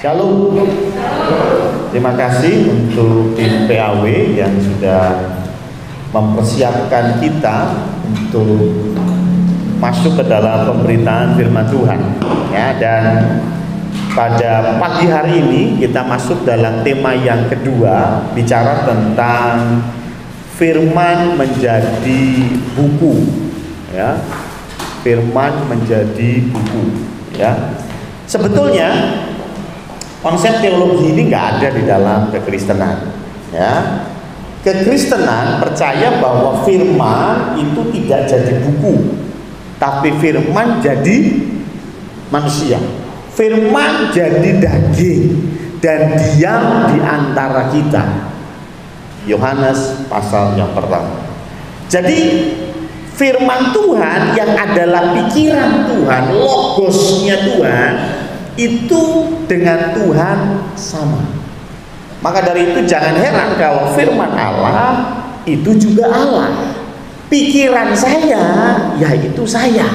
Shalom. Terima kasih untuk tim PAW yang sudah mempersiapkan kita untuk masuk ke dalam pemberitaan firman Tuhan. Ya, dan pada pagi hari ini kita masuk dalam tema yang kedua, bicara tentang firman menjadi buku. Ya, firman menjadi buku. Ya, sebetulnya konsep teologi ini nggak ada di dalam kekristenan. Ya, kekristenan percaya bahwa firman itu tidak jadi buku, tapi firman jadi manusia. Firman jadi daging dan diam di antara kita. Yohanes pasal yang pertama. Jadi firman Tuhan yang adalah pikiran Tuhan, logosnya Tuhan, itu dengan Tuhan sama. Maka dari itu jangan heran kalau firman Allah itu juga Allah. Pikiran saya yaitu saya.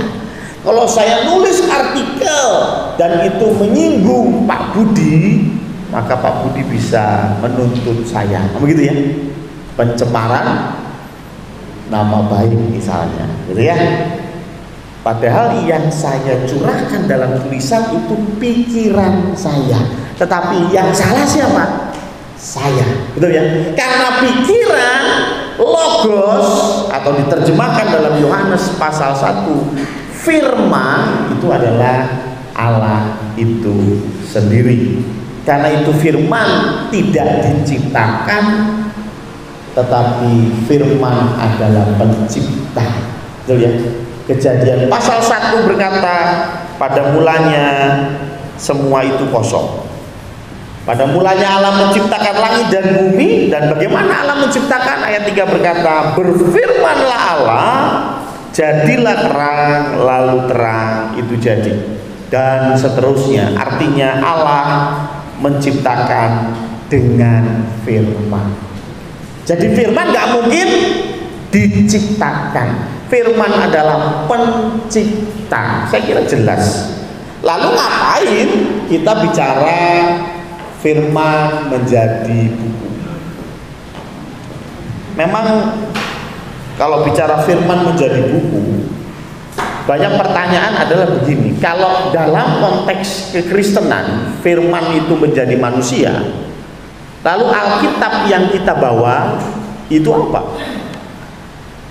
Kalau saya nulis artikel dan itu menyinggung Pak Budi, maka Pak Budi bisa menuntut saya. Begitu ya. Pencemaran nama baik misalnya, gitu ya. Padahal yang saya curahkan dalam tulisan itu pikiran saya, tetapi yang salah siapa? Saya, betul ya? Karena pikiran, logos, atau diterjemahkan dalam Yohanes pasal 1, firman itu adalah Allah itu sendiri. Karena itu firman tidak diciptakan, tetapi firman adalah pencipta, betul ya? Kejadian pasal 1 berkata, pada mulanya semua itu kosong. Pada mulanya Allah menciptakan langit dan bumi. Dan bagaimana Allah menciptakan? Ayat 3 berkata, berfirmanlah Allah, jadilah terang, lalu terang itu jadi. Dan seterusnya. Artinya Allah menciptakan dengan firman. Jadi firman gak mungkin diciptakan. Firman adalah pencipta. Saya kira jelas. Lalu ngapain kita bicara firman menjadi buku? Memang kalau bicara firman menjadi buku, banyak pertanyaan adalah begini. Kalau dalam konteks kekristenan firman itu menjadi manusia, lalu Alkitab yang kita bawa itu apa?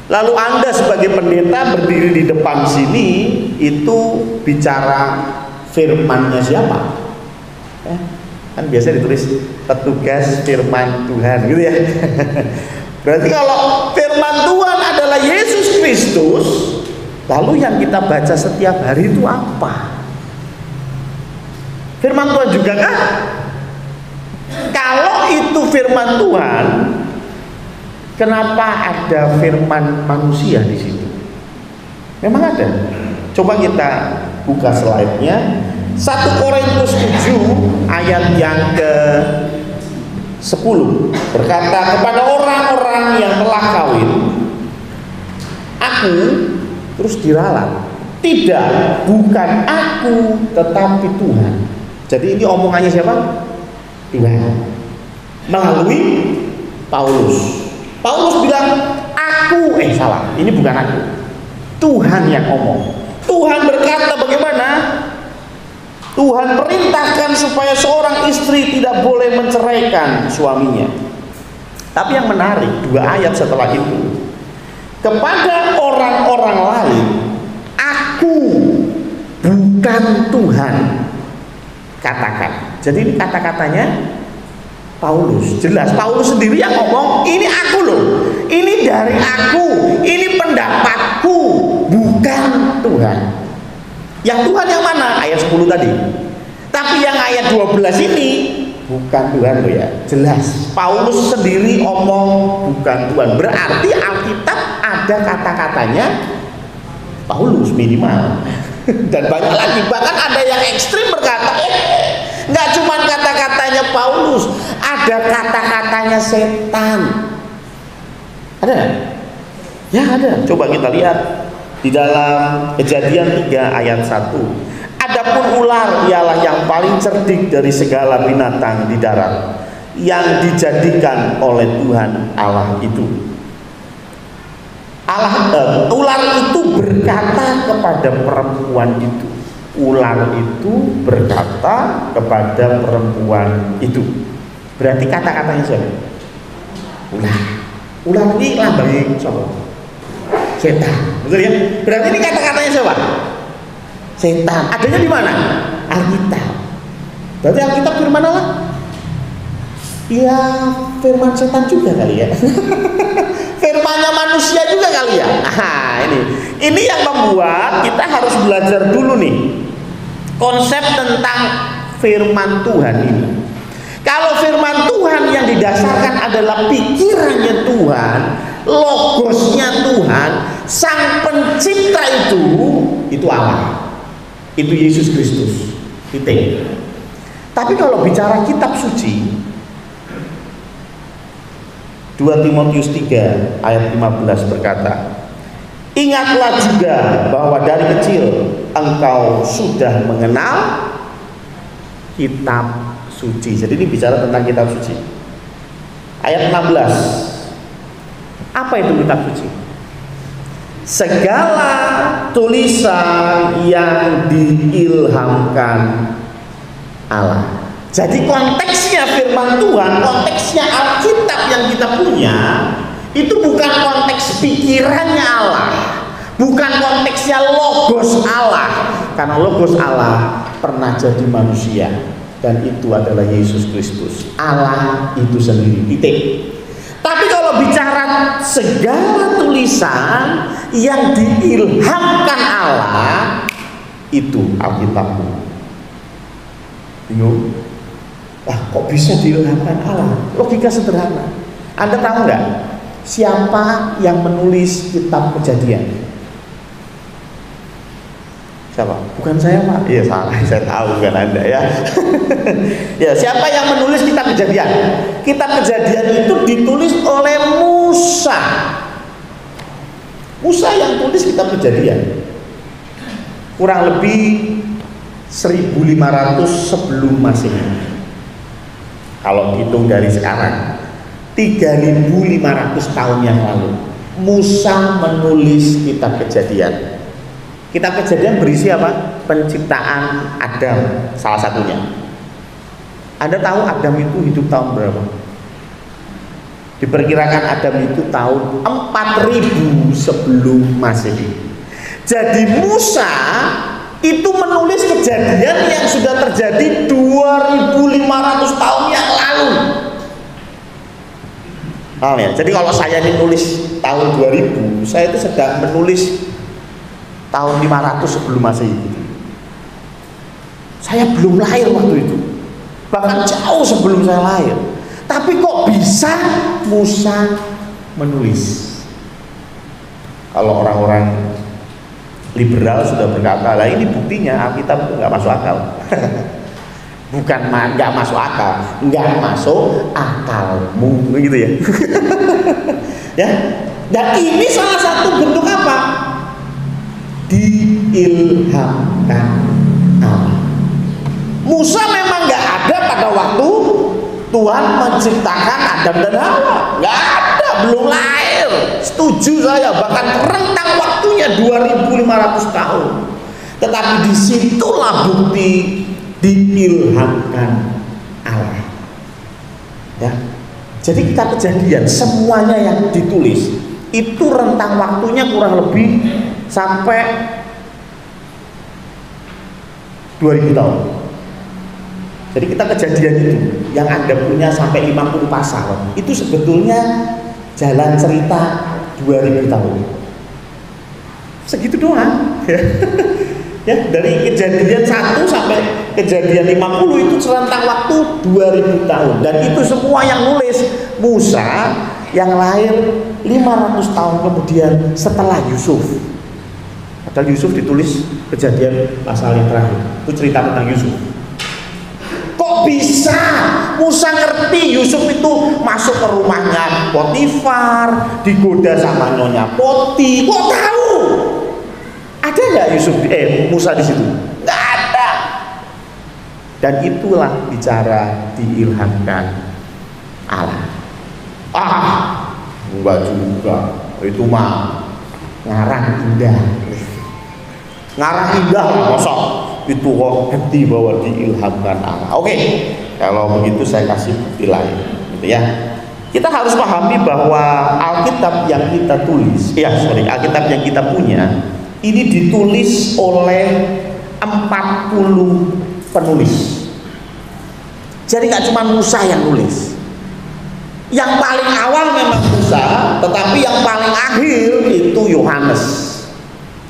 Lalu Anda sebagai pendeta berdiri di depan sini, itu bicara firmannya siapa? Kan biasa ditulis petugas firman Tuhan, gitu ya. Berarti kalau firman Tuhan adalah Yesus Kristus, lalu yang kita baca setiap hari itu apa? Firman Tuhan juga kah? Kalau itu firman Tuhan, kenapa ada firman manusia di situ? Memang ada. Coba kita buka slide-nya. 1 Korintus 7 ayat yang ke-10 berkata, kepada orang-orang yang telah kawin, aku, terus diralat, tidak, bukan aku, tetapi Tuhan. Jadi ini omongannya siapa? Tuhan melalui Paulus. Paulus bilang aku, salah, ini bukan aku, Tuhan yang ngomong. Tuhan berkata bagaimana? Tuhan perintahkan supaya seorang istri tidak boleh menceraikan suaminya. Tapi yang menarik, 2 ayat setelah itu, kepada orang-orang lain aku, bukan Tuhan, katakan. Jadi ini kata-katanya Paulus, jelas Paulus sendiri yang ngomong, ini aku loh, ini dari aku, ini pendapatku, bukan Tuhan. Yang Tuhan yang mana? Ayat 10 tadi. Tapi yang ayat 12 ini bukan Tuhan loh ya, jelas Paulus sendiri ngomong bukan Tuhan. Berarti Alkitab ada kata-katanya Paulus minimal. Dan banyak lagi, bahkan ada yang ekstrim berkata, nggak cuma kata-katanya Paulus, ada kata-katanya setan. Ada? Ya ada. Coba kita lihat di dalam Kejadian 3 ayat 1. Ada Adapun ular ialah yang paling cerdik dari segala binatang di darat yang dijadikan oleh Tuhan Allah itu. Ular itu berkata kepada perempuan itu. Ular itu berkata kepada perempuan itu. Berarti kata-katanya siapa? Ular. Ular ini lambangnya siapa? Setan. Betul ya? Berarti ini kata-katanya siapa? Setan. Adanya di mana? Alkitab. Berarti Alkitab firman Allah? Ya, firman setan juga kali ya. Firmannya manusia juga kali ya. Nah, ini yang membuat kita harus belajar dulu nih konsep tentang firman Tuhan ini. Kalau firman Tuhan yang didasarkan adalah pikirannya Tuhan, logosnya Tuhan, Sang Pencipta itu Allah, itu Yesus Kristus. Titik. Tapi kalau bicara kitab suci, 2 Timotius 3 ayat 15 berkata, ingatlah juga bahwa dari kecil engkau sudah mengenal kitab suci. Jadi ini bicara tentang kitab suci. Ayat 16. Apa itu kitab suci? Segala tulisan yang diilhamkan Allah. Jadi konteksnya firman Tuhan, konteksnya Alkitab yang kita punya, itu bukan konteks pikirannya Allah, bukan konteksnya logos Allah. Karena logos Allah pernah jadi manusia, dan itu adalah Yesus Kristus. Allah itu sendiri. Titik. Tapi kalau bicara segala tulisan yang diilhamkan Allah, itu Alkitabmu. Bingung? Kok bisa diilhamkan Allah? Logika sederhana. Anda tahu nggak siapa yang menulis kitab Kejadian? Siapa? Bukan saya, Pak. Iya, salah. Saya tahu, bukan Anda ya. Ya, siapa yang menulis kitab Kejadian? Kitab Kejadian itu ditulis oleh Musa. Musa yang tulis kitab Kejadian. Kurang lebih 1500 sebelum Masehi. Kalau hitung dari sekarang 3500 tahun yang lalu Musa menulis kitab Kejadian. Kitab Kejadian berisi apa? Penciptaan Adam, salah satunya. Anda tahu Adam itu hidup tahun berapa? Diperkirakan Adam itu tahun 4000 sebelum Masehi. Jadi Musa itu menulis kejadian yang sudah terjadi 2500 tahun yang lalu. Paham ya? Jadi kalau saya ini nulis tahun 2000, saya itu sedang menulis tahun 500 sebelum Masehi. Saya belum lahir waktu itu, bahkan jauh sebelum saya lahir. Tapi kok bisa Musa menulis? Kalau orang-orang liberal sudah berkata, lah ini buktinya Alkitab itu nggak masuk akal. Bukan nggak masuk akal, nggak masuk akalmu, begitu ya. Ya, dan ini salah satu bentuk apa? Diilhamkan Allah. Musa memang nggak ada pada waktu Tuhan menciptakan Adam dan Hawa, nggak ada, belum lahir. Setuju saya, bahkan rentang waktunya 2500 tahun. Tetapi disitulah bukti diilhamkan Allah. Ya, jadi kita Kejadian semuanya yang ditulis itu rentang waktunya kurang lebih sampai 2000 tahun. Jadi kita Kejadian itu yang Anda punya sampai 50 pasal itu sebetulnya jalan cerita 2000 tahun. Segitu doang. Ya, dari Kejadian 1 sampai Kejadian 50 itu rentang waktu 2000 tahun, dan itu semua yang nulis Musa yang lahir 500 tahun kemudian setelah Yusuf. Padahal Yusuf ditulis Kejadian pasal yang terakhir. Itu cerita tentang Yusuf. Kok bisa Musa ngerti Yusuf itu masuk ke rumahnya Potifar, digoda sama nyonya Poti? Kok tahu? Ada nggak Musa di situ? Nggak ada. Dan itulah bicara diilhamkan Allah. Enggak juga, itu mah ngarang indah. Ngarang indah masa itu kok bukti bahwa diilhamkan Allah. Oke, kalau begitu saya kasih bukti lain, gitu ya. Kita harus pahami bahwa Alkitab yang kita tulis, Alkitab yang kita punya ini ditulis oleh 40 penulis. Jadi gak cuma Musa yang nulis. Yang paling awal memang Musa, tetapi yang paling akhir itu Yohanes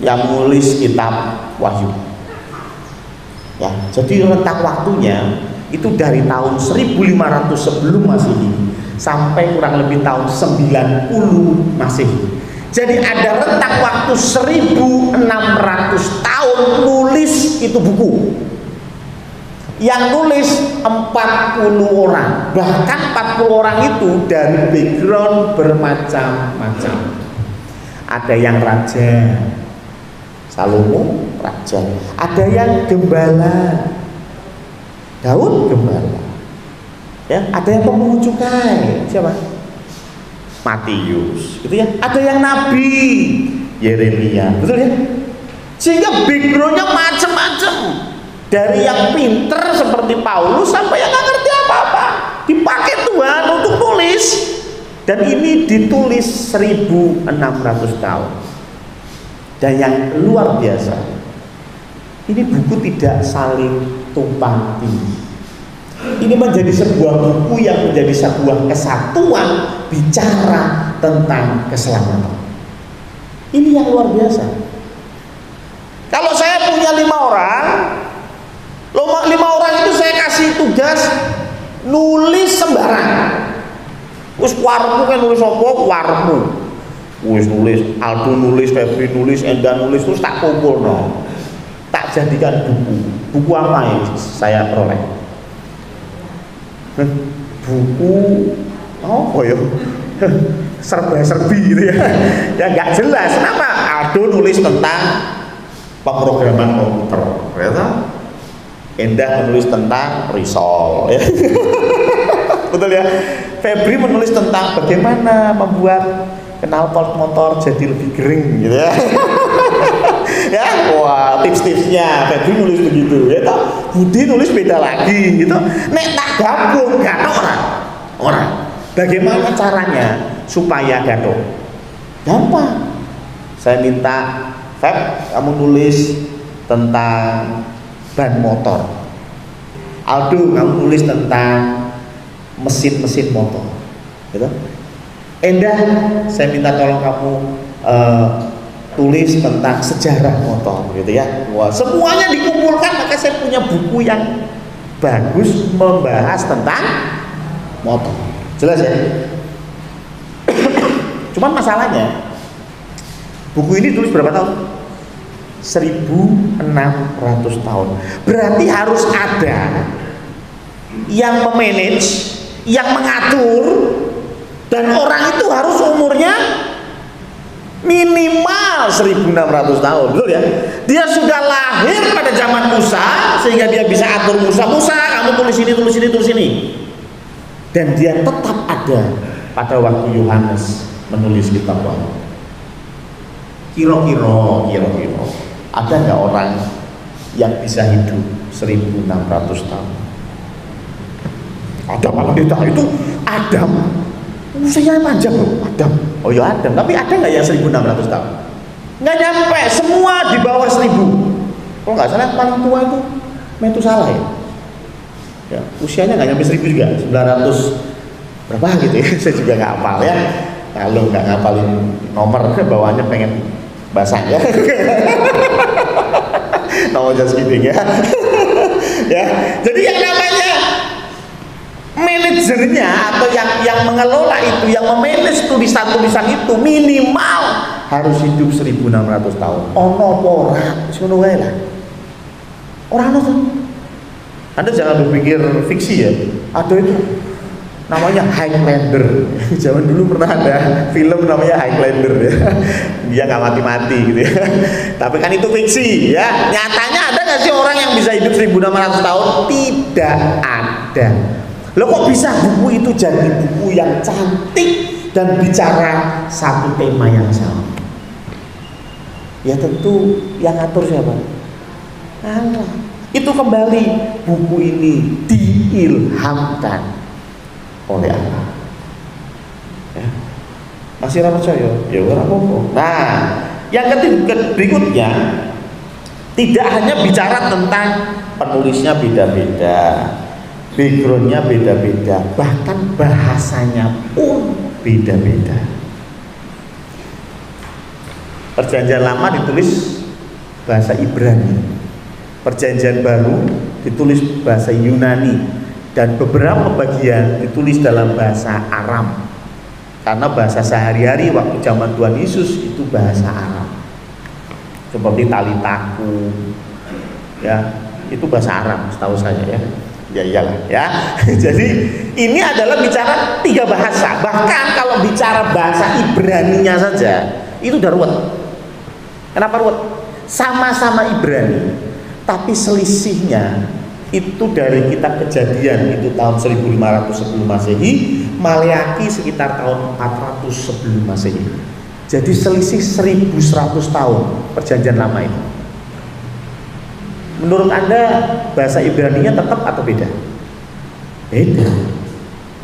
yang nulis kitab Wahyu. Ya, jadi rentang waktunya itu dari tahun 1500 sebelum Masehi sampai kurang lebih tahun 90 Masehi. Jadi ada rentang waktu 1600 tahun nulis itu buku. Yang nulis 40 orang, bahkan 40 orang itu dari background bermacam-macam. Ada yang raja, Salomo raja, ada yang gembala, Daud gembala, ya, ada yang pemungut cukai, siapa? Matius, gitu ya. Ada yang nabi, Yeremia, betul ya. Sehingga backgroundnya macam-macam. Dari yang pinter seperti Paulus sampai yang nggak ngerti apa-apa, dipakai Tuhan untuk tulis. Dan ini ditulis 1600 tahun. Dan yang luar biasa, ini buku tidak saling tumpang tindih. Ini menjadi sebuah buku yang menjadi sebuah kesatuan bicara tentang keselamatan. Ini yang luar biasa. Kalau saya punya 5 orang, 5 orang itu saya kasih tugas nulis sembarang. Wis warmu kan nulis apa? Warmu. Wis nulis, Aldo nulis, Febri nulis, Enda nulis, terus tak kumpul no. Tak jadikan buku. Buku apa yang saya peroleh? Buku apa ya? Serba-serbi gitu ya. Ya nggak jelas. Kenapa? Aldo nulis tentang pemrograman komputer, ya. Endah menulis tentang risol, ya. Betul ya. Febri menulis tentang bagaimana membuat knalpot motor jadi lebih kering, gitu ya. Ya, wah, tips-tipsnya Febri nulis begitu, ya toh. Budi nulis beda lagi, gitu. Nek tak gabung gak orang. Bagaimana caranya supaya gaduh? Gampang. Saya minta Feb, kamu nulis tentang ban motor. Aldo, kamu nulis tentang mesin-mesin motor, gitu. Endah, saya minta tolong kamu tulis tentang sejarah motor, gitu ya. Wah, semuanya dikumpulkan, maka saya punya buku yang bagus membahas tentang motor. Jelas ya? Cuman masalahnya, buku ini tulis berapa tahun? 1600 tahun. Berarti harus ada yang memanage, yang mengatur, dan orang itu harus umurnya minimal 1600 tahun, betul ya? Dia sudah lahir pada zaman Musa sehingga dia bisa atur Musa, kamu tulis ini, tulis ini, tulis ini. Dan dia tetap ada pada waktu Yohanes menulis kitab Wahyu. Kira-kira ada nggak orang yang bisa hidup 1600 tahun? Ada malah itu Adam. Usianya panjang loh, Adam. Oh ya Adam, tapi ada nggak yang 1600 tahun? Nggak nyampe, semua di bawah 1000. Kalau nggak salah paling tua itu Metusalah ya. Ya, usianya nggak nyampe 1000 juga, 900 berapa gitu ya. Saya juga nggak hafal ya. Kalau nggak ngapalin nomor, bawaannya pengen basah ya. No just kidding ya. Ya, jadi yang namanya manajernya atau yang mengelola itu, yang memanage tulisan-tulisan itu minimal harus hidup 1600 tahun. Ono apa ora? Wis ngono wae lah. Ora ono tuh. Anda jangan berpikir fiksi ya. Ada itu namanya Highlander. Zaman dulu pernah ada film namanya Highlander ya. Dia nggak mati-mati gitu ya. Tapi kan itu fiksi ya. Nyatanya ada nggak sih orang yang bisa hidup 1600 tahun? Tidak ada. Loh kok bisa buku itu jadi buku yang cantik dan bicara satu tema yang sama? Ya tentu yang ngatur siapa? Allah. Itu kembali buku ini diilhamkan oleh Allah. Ya. Masih ora percaya? Ya ora apa-apa. Nah, yang ketiga berikutnya tidak hanya bicara tentang penulisnya beda-beda, backgroundnya beda-beda, bahkan bahasanya pun beda-beda. Perjanjian Lama ditulis bahasa Ibrani, Perjanjian Baru ditulis bahasa Yunani, dan beberapa bagian ditulis dalam bahasa Aram. Karena bahasa sehari-hari waktu zaman Tuhan Yesus itu bahasa Aram. Seperti talitaku, ya itu bahasa Aram, setahu saya ya. Ya iyalah ya. Jadi ini adalah bicara 3 bahasa. Bahkan kalau bicara bahasa Ibraninya saja itu udah ruwet. Kenapa ruwet? Sama-sama Ibrani, tapi selisihnya itu dari kitab Kejadian itu tahun 1500 sebelum Masehi, Maleaki sekitar tahun 400 sebelum Masehi. Jadi selisih 1100 tahun perjanjian lama itu. Menurut Anda bahasa Ibraninya tetap atau beda? Beda.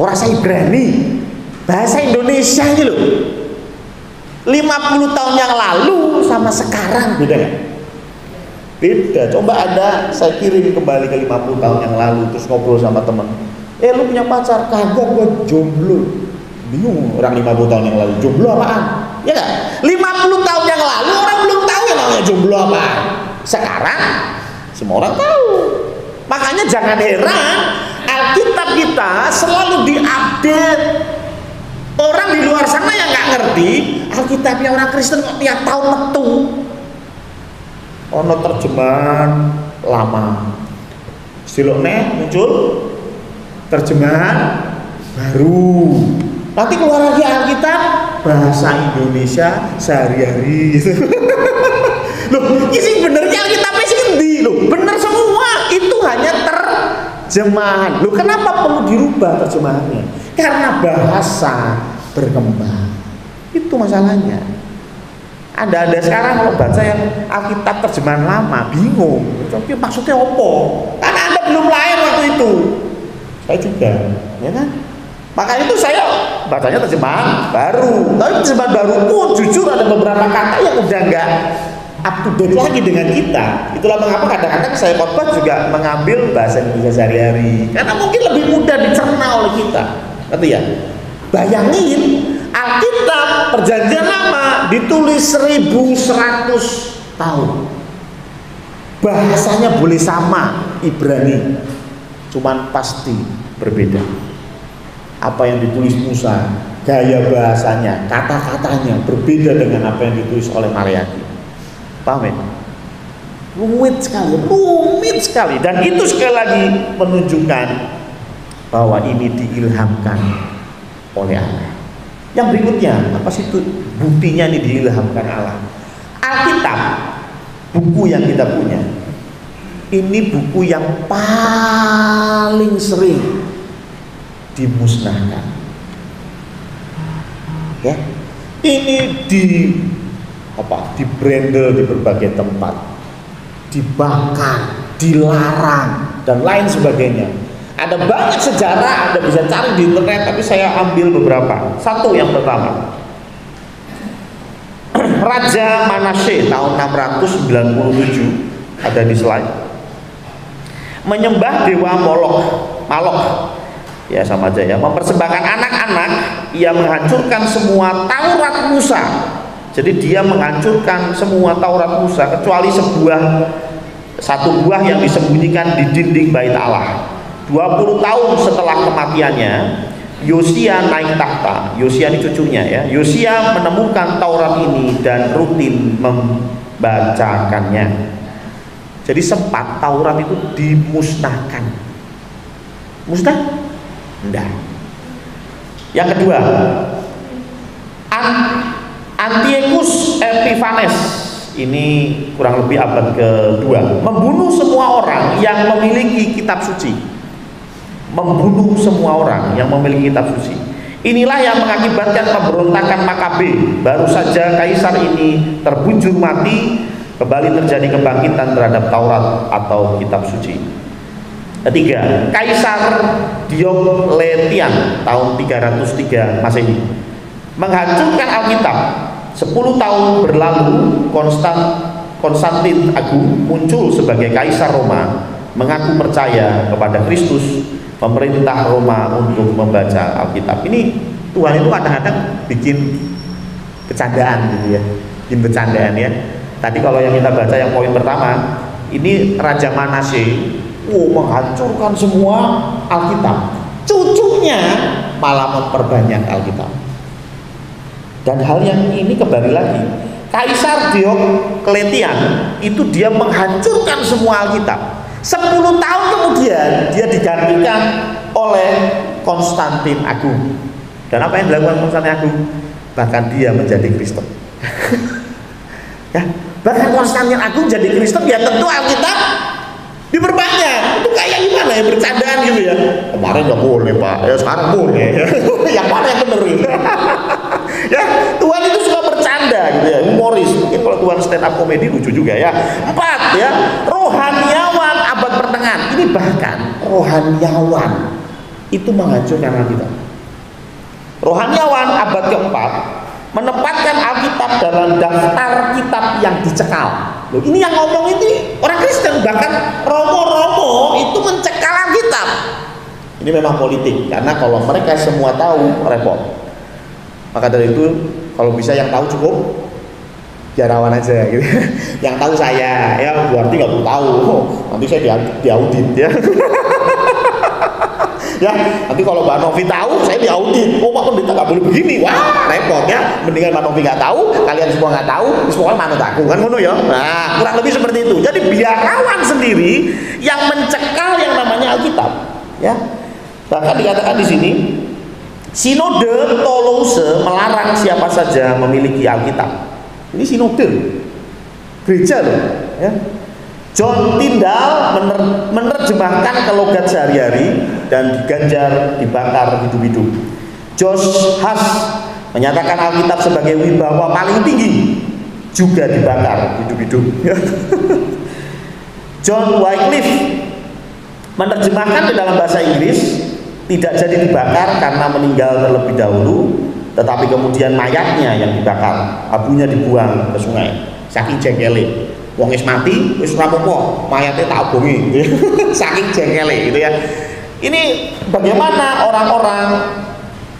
Orang saya Ibrani, bahasa Indonesia ini loh. 50 tahun yang lalu sama sekarang beda gak? Beda. Coba Anda saya kirim kembali ke 50 tahun yang lalu terus ngobrol sama teman. Lu punya pacar? Kagak, gua jomblo. Bingung orang 50 tahun yang lalu jomblo apaan? Ya gak? 50 tahun yang lalu orang belum tahu yang namanya jomblo apaan. Sekarang semua orang tahu. Makanya jangan heran Alkitab kita selalu diupdate. Orang di luar sana yang nggak ngerti Alkitabnya orang Kristen kok tiap tahun metu. Ono terjemahan lama, siloknya muncul terjemahan baru. Nanti keluar lagi Alkitab bahasa Indonesia sehari-hari. Loh, ini benernya Alkitabnya sih endi loh? Bener semua, itu hanya terjemahan. Loh, kenapa perlu dirubah terjemahannya? Karena bahasa berkembang. Itu masalahnya. Anda sekarang kalau baca yang Alkitab terjemahan lama bingung. Tapi maksudnya apa? Karena Anda belum lahir waktu itu. Saya juga, ya kan? Maka itu saya bacanya terjemahan baru. Tapi terjemahan baru pun jujur ada beberapa kata yang udah enggak up to date lagi dengan kita. Itulah mengapa kadang-kadang saya khotbah juga mengambil bahasa Indonesia sehari-hari. Karena mungkin lebih mudah dicerna oleh kita. Ngerti ya? Bayangin Alkitab Perjanjian Lama ditulis 1100 tahun. Bahasanya boleh sama Ibrani, cuman pasti berbeda. Apa yang ditulis Musa, gaya bahasanya, kata-katanya berbeda dengan apa yang ditulis oleh Maleaki. Paham ya? Rumit sekali. Dan itu sekali lagi menunjukkan bahwa ini diilhamkan oleh Allah. Yang berikutnya, apa sih itu buktinya ini diilhamkan Allah? Alkitab, buku yang kita punya, ini buku yang paling sering dimusnahkan. Ya, ini di brandel di berbagai tempat, dibakar, dilarang, dan lain sebagainya. Ada banyak sejarah Anda bisa cari di internet, tapi saya ambil beberapa. Satu, yang pertama, Raja Manasye tahun 697, ada di slide, menyembah dewa Malok, ya sama aja ya, mempersembahkan anak-anak. Ia menghancurkan semua Taurat Musa. Jadi dia menghancurkan semua Taurat Musa kecuali satu buah yang disembunyikan di dinding Bait Allah. 20 tahun setelah kematiannya, Yosia naik tahta. Yosia ini cucunya ya. Yosia menemukan Taurat ini dan rutin membacakannya. Jadi sempat Taurat itu dimusnahkan. Musnah? Enggak. Yang kedua, Antiochus Epiphanes, ini kurang lebih abad kedua, membunuh semua orang yang memiliki kitab suci. Membunuh semua orang yang memiliki kitab suci. Inilah yang mengakibatkan pemberontakan Makabe. Baru saja kaisar ini terbujur mati, kembali terjadi kebangkitan terhadap Taurat atau kitab suci. Ketiga, Kaisar Diocletian tahun 303 Masehi menghancurkan Alkitab. 10 tahun berlalu, Konstantin Agung muncul sebagai Kaisar Roma, mengaku percaya kepada Kristus, pemerintah Roma untuk membaca Alkitab. Ini Tuhan itu kadang-kadang bikin kecandaan gitu ya, bikin bercandaan ya. Tadi kalau yang kita baca yang poin pertama, ini Raja Manasye menghancurkan semua Alkitab. Cucunya malah memperbanyak Alkitab. Dan hal yang ini kembali lagi, Kaisar Diocletian itu dia menghancurkan semua Alkitab. 10 tahun kemudian dia digantikan oleh Konstantin Agung. Dan apa yang dilakukan Konstantin Agung? Bahkan dia menjadi Kristen. Ya, bahkan Konstantin Agung jadi Kristen, ya tentu Alkitab diperbanyak. Itu kayak gimana ya, bercandaan gitu ya. Kemarin nggak boleh Pak, ya sekarang boleh. Yang mana yang benar gitu? Ya, Tuhan itu suka bercanda gitu ya, humoris. Mungkin kalau Tuhan stand up komedi lucu juga ya. 4 ya, rohaniawan abad pertengahan. Ini bahkan rohaniawan itu menghancurkan Alkitab. Rohaniawan abad keempat menempatkan Alkitab dalam daftar kitab yang dicekal. Loh, ini yang ngomong ini orang Kristen, bahkan romo-romo itu mencekal Alkitab. Ini memang politik, karena kalau mereka semua tahu repot. Maka dari itu kalau bisa yang tahu cukup biarawan aja gitu. Yang tahu saya, ya berarti nggak perlu tahu. Nanti saya diaudit ya. Ya, nanti kalau Mbak Novi tahu, saya diaudit. Oh, Pak Pendeta nggak boleh begini. Wah, repot ya. Mendingan Mbak Novi nggak tahu, kalian semua nggak tahu, semua manut aku kan ngono ya. Nah, kurang lebih seperti itu. Jadi biarawan sendiri yang mencekal yang namanya Alkitab. Ya, bahkan dikatakan di sini, Sinode Toulouse melarang siapa saja memiliki Alkitab. Ini sinode, gereja loh. Ya. John Tyndall menerjemahkan ke logat sehari-hari dan diganjar, dibakar hidup-hidup. Josh Huss menyatakan Alkitab sebagai wibawa paling tinggi, juga dibakar hidup-hidup. John Wycliffe menerjemahkan ke dalam bahasa Inggris, tidak jadi dibakar karena meninggal terlebih dahulu, tetapi kemudian mayatnya yang dibakar, abunya dibuang ke sungai. Saking jengkele. Wong wis mati, wis ora apa-apa, mayate tak obongi. Saking jengkele gitu ya. Ini bagaimana orang-orang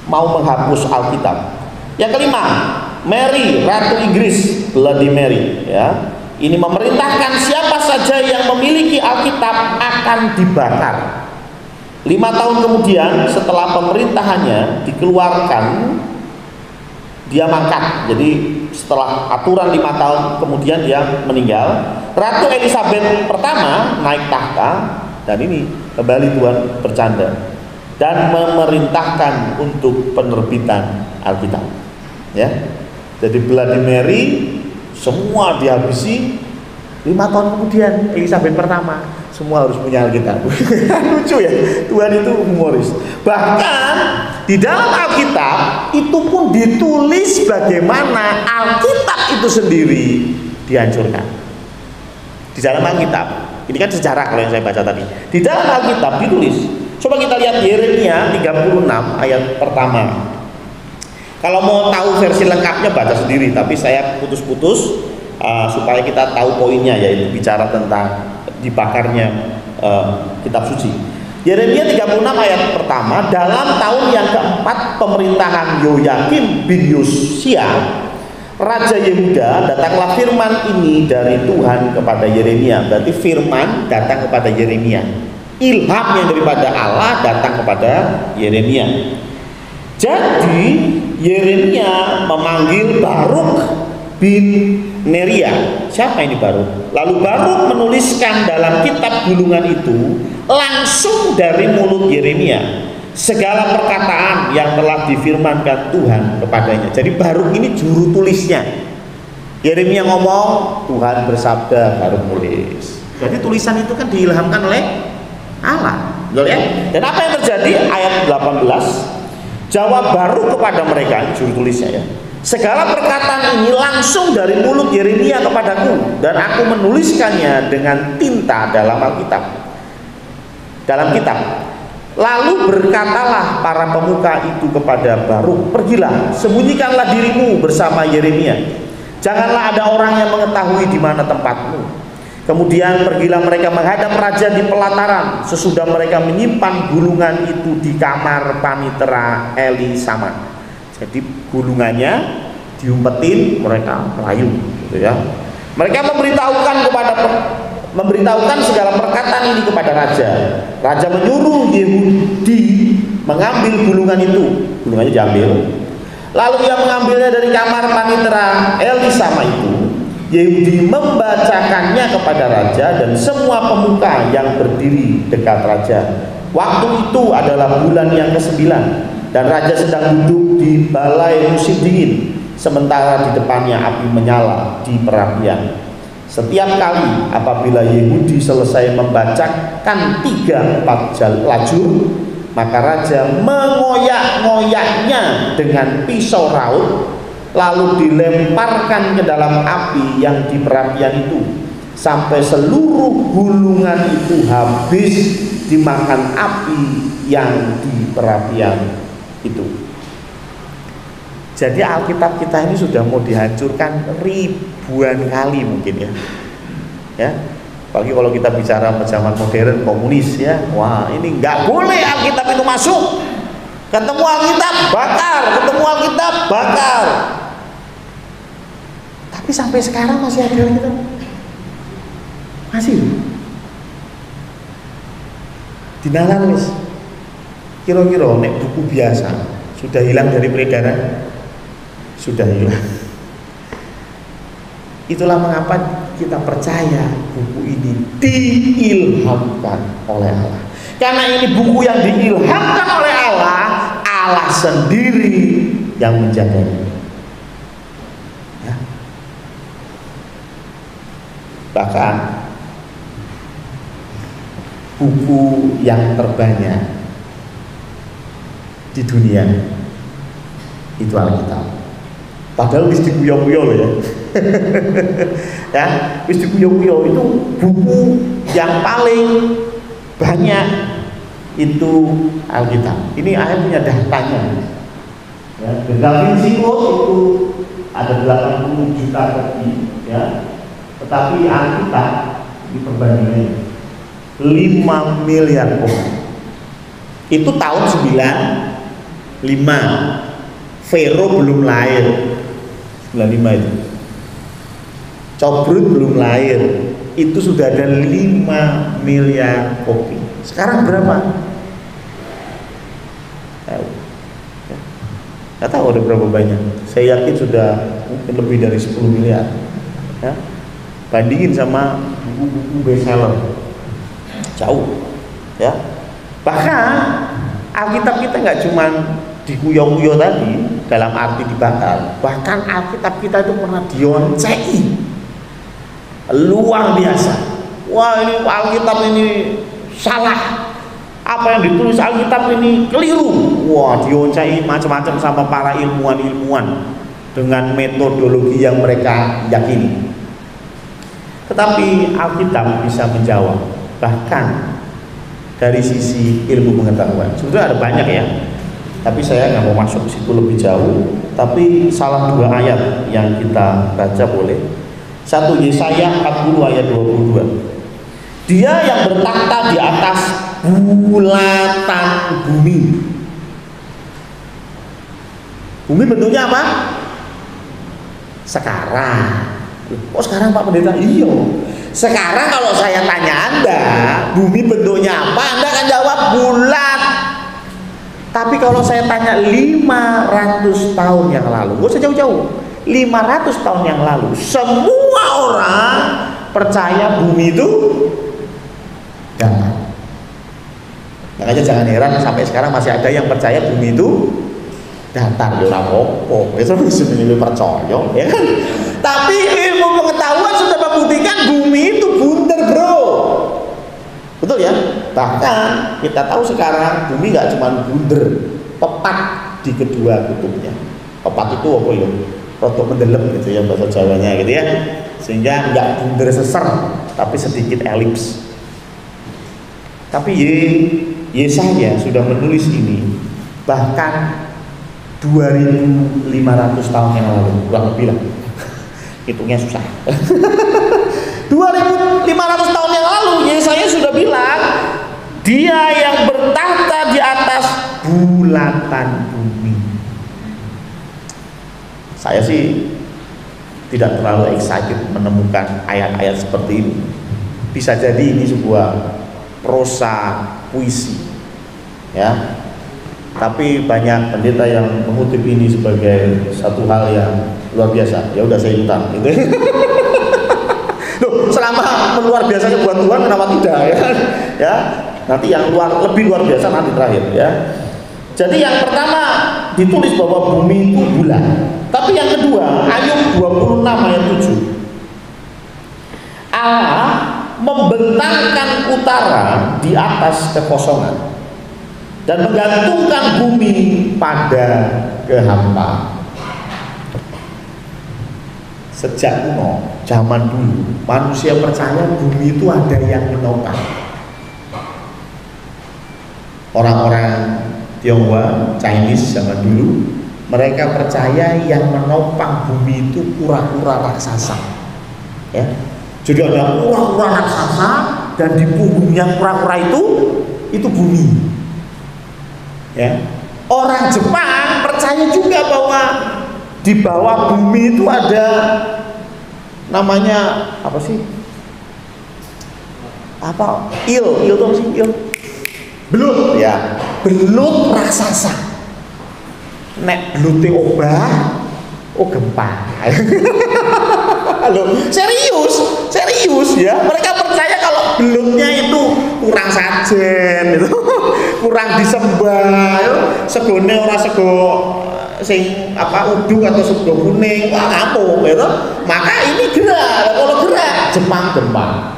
mau menghapus Alkitab. Yang kelima, Mary, Ratu Inggris, Bloody Mary ya. Ini memerintahkan siapa saja yang memiliki Alkitab akan dibakar. 5 tahun kemudian setelah pemerintahannya dikeluarkan, dia mangkat. Jadi setelah aturan 5 tahun kemudian dia meninggal. Ratu Elizabeth pertama naik tahta, dan ini kembali Tuhan bercanda dan memerintahkan untuk penerbitan Alkitab. Ya, jadi Bloody Mary semua dihabisi. 5 tahun kemudian Elizabeth pertama semua harus punya Alkitab. Lucu ya, Tuhan itu humoris. Bahkan di dalam Alkitab itu pun ditulis bagaimana Alkitab itu sendiri dihancurkan. Di dalam Alkitab, ini kan sejarah kalau yang saya baca tadi. Di dalam Alkitab ditulis. Coba kita lihat Yeremia 36 ayat pertama. Kalau mau tahu versi lengkapnya baca sendiri, tapi saya putus-putus supaya kita tahu poinnya, yaitu bicara tentang dibakarnya kitab suci. Yeremia 36 ayat pertama, dalam tahun yang keempat pemerintahan Yoyakim bin Yosia Raja Yehuda, datanglah firman ini dari Tuhan kepada Yeremia. Berarti firman datang kepada Yeremia, ilham yang daripada Allah datang kepada Yeremia. Jadi Yeremia memanggil Baruk bin Neria. Siapa ini Baruk? Lalu Baruk menuliskan dalam kitab gulungan itu langsung dari mulut Yeremia. segala perkataan yang telah difirmankan Tuhan kepadanya. Jadi Baruk ini juru tulisnya. Yeremia ngomong, Tuhan bersabda, Baruk nulis. Jadi tulisan itu kan diilhamkan oleh Allah, betul ya? Dan apa yang terjadi? Ayat 18, jawab Baruk kepada mereka, juru tulisnya ya, segala perkataan ini langsung dari mulut Yeremia kepadaku, dan aku menuliskannya dengan tinta dalam Alkitab, dalam kitab. Lalu berkatalah para pemuka itu kepada Baruk, pergilah, sembunyikanlah dirimu bersama Yeremia, janganlah ada orang yang mengetahui di mana tempatmu. Kemudian pergilah mereka menghadap raja di pelataran, sesudah mereka menyimpan gulungan itu di kamar panitera Elisama. Jadi gulungannya diumpetin, mereka melayu, gitu ya. Mereka memberitahukan segala perkataan ini kepada raja. Raja menyuruh Yehudi mengambil gulungan itu. Gulungannya diambil. Lalu ia mengambilnya dari kamar panitera Elisama itu. Yehudi membacakannya kepada raja dan semua pemuka yang berdiri dekat raja. Waktu itu adalah bulan yang ke-9 dan raja sedang duduk di balai musim dingin, sementara di depannya api menyala di perapian. Setiap kali apabila Yehudi selesai membacakan 3-4 lajur, maka raja mengoyak-ngoyaknya dengan pisau raut, lalu dilemparkan ke dalam api yang di perapian itu, sampai seluruh gulungan itu habis dimakan api yang di perapian itu. Jadi Alkitab kita ini sudah mau dihancurkan ribuan kali mungkin ya. Ya, apalagi kalau kita bicara zaman modern komunis ya, wah ini nggak boleh Alkitab itu masuk. Ketemu Alkitab bakar, ketemu Alkitab bakar. Tapi sampai sekarang masih ada Alkitab. Masih. Dinalan wis. Kira-kira nek buku biasa sudah hilang dari peredaran, sudah hilang. Itulah mengapa kita percaya buku ini diilhamkan oleh Allah. Karena ini buku yang diilhamkan oleh Allah, Allah sendiri yang menjaganya. Ya. Bahkan buku yang terbanyak di dunia itu Alkitab. Padahal wis dikuyo-kuyo loh ya. Ya, wis dikuyo-kuyo itu buku yang paling banyak itu Alkitab. Ini ayat punya datanya. Ya, The Da Vinci Code itu ada 80 juta kopi ya. Tetapi Alkitab di perbandingannya 5 miliar kopi. Itu tahun 95. Vero belum lahir. 95 itu. Cobrut belum lahir. Itu sudah ada 5 miliar kopi. Sekarang berapa? Nggak tahu ada berapa banyak. Saya yakin sudah mungkin lebih dari 10 miliar. Ya. Bandingin sama buku-buku bestseller, jauh. Ya. Bahkan Alkitab kita nggak cuma dikuyo-kuyo tadi dalam arti dibakar, bahkan Alkitab kita itu pernah dioncei. Luar biasa. Wah, ini Alkitab ini salah, apa yang ditulis Alkitab ini keliru. Wah, dioncei macam-macam sama para ilmuwan-ilmuwan dengan metodologi yang mereka yakini. Tetapi Alkitab bisa menjawab, bahkan dari sisi ilmu pengetahuan. Sudah ada banyak ya, tapi saya nggak mau masuk situ lebih jauh. Tapi salah 2 ayat yang kita baca boleh. 1 Yesaya 40 ayat 22. Dia yang bertakhta di atas bulatan bumi. Bumi bentuknya apa? Sekarang. Oh sekarang Pak Pendeta? Iya. Sekarang kalau saya tanya Anda, bumi bentuknya apa? Anda akan jawab bulat. Tapi kalau saya tanya 500 tahun yang lalu, gak usah jauh-jauh, 500 tahun yang lalu, semua orang percaya bumi itu datar. Makanya Makanya jangan heran sampai sekarang masih ada yang percaya bumi itu datar, ya ora apa-apa. Wis jenenge percaya, ya kan? Tapi ilmu pengetahuan sudah membuktikan bumi itu bunder, Bro. Betul ya? Bahkan kita tahu sekarang bumi nggak cuma bunder, tepat di kedua kutubnya. Tepat itu apa ya? Rotok mendelep gitu ya bahasa Jawanya gitu ya. Sehingga nggak bunder seser, tapi sedikit elips. Tapi Yesaya sudah menulis ini bahkan 2500 tahun yang lalu, kurang lebih lah. Hitungnya susah. 2500 tahun yang lalu Yesaya sudah bilang, Dia yang bertahta di atas bulatan bumi. Saya sih tidak terlalu excited menemukan ayat-ayat seperti ini. Bisa jadi ini sebuah prosa puisi, ya. Tapi banyak pendeta yang mengutip ini sebagai satu hal yang luar biasa. Ya udah saya ikutan, gitu. Loh, selama luar biasanya buat Tuhan, kenapa tidak, ya? Ya, nanti yang lebih luar biasa nanti terakhir, ya. Jadi yang pertama ditulis bahwa bumi itu bulat. Tapi yang kedua, Ayub 26 ayat 7. Allah membentangkan utara di atas kekosongan dan menggantungkan bumi pada kehampaan. Sejak kuno, zaman dulu, manusia percaya bumi itu ada yang menopang. Orang-orang Tionghoa, Chinese zaman dulu, mereka percaya yang menopang bumi itu kura-kura raksasa, ya. Jadi ada kura-kura raksasa dan di punggungnya kura-kura itu bumi, ya. Orang Jepang percaya juga bahwa di bawah bumi itu ada namanya apa sih? Apa? Il itu apa sih? Belut, ya. Belut raksasa. Nek belute obah, gempa. Loh, serius ya. Mereka percaya kalau belutnya itu kurang sajen itu, kurang disembah, ya. Segone ora sego sing uduk atau sego kuning, wah kampung gitu. Maka ini gerak, kalau gerak Jepang gempa.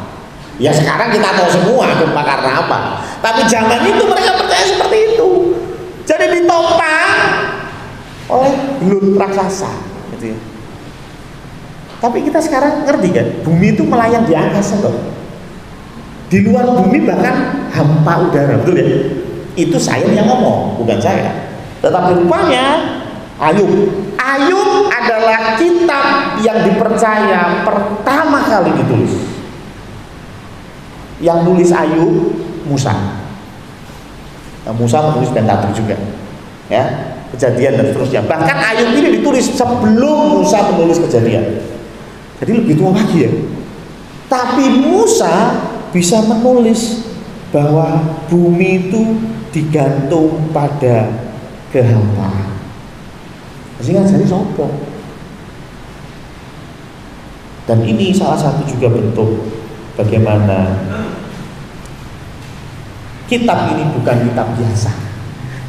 Ya sekarang kita tahu semua gempa karena apa. Tapi zaman itu mereka percaya seperti itu. Jadi ditopang oleh belut raksasa, gitu ya. Tapi kita sekarang ngerti kan, bumi itu melayang di angkasa loh. Di luar bumi bahkan hampa udara, betul ya? Itu saya yang ngomong, bukan saya. Tetapi rupanya Ayub adalah kitab yang dipercaya pertama kali ditulis. Yang nulis Ayub Musa. Nah, Musa menulis Pentatuk juga, ya, Kejadian dan seterusnya. Bahkan Ayub ini ditulis sebelum Musa menulis Kejadian. Jadi lebih tua lagi ya. Tapi Musa bisa menulis bahwa bumi itu digantung pada kehampaan. Sehingga jadi sopo. Dan ini salah satu juga bentuk bagaimana kitab ini bukan kitab biasa.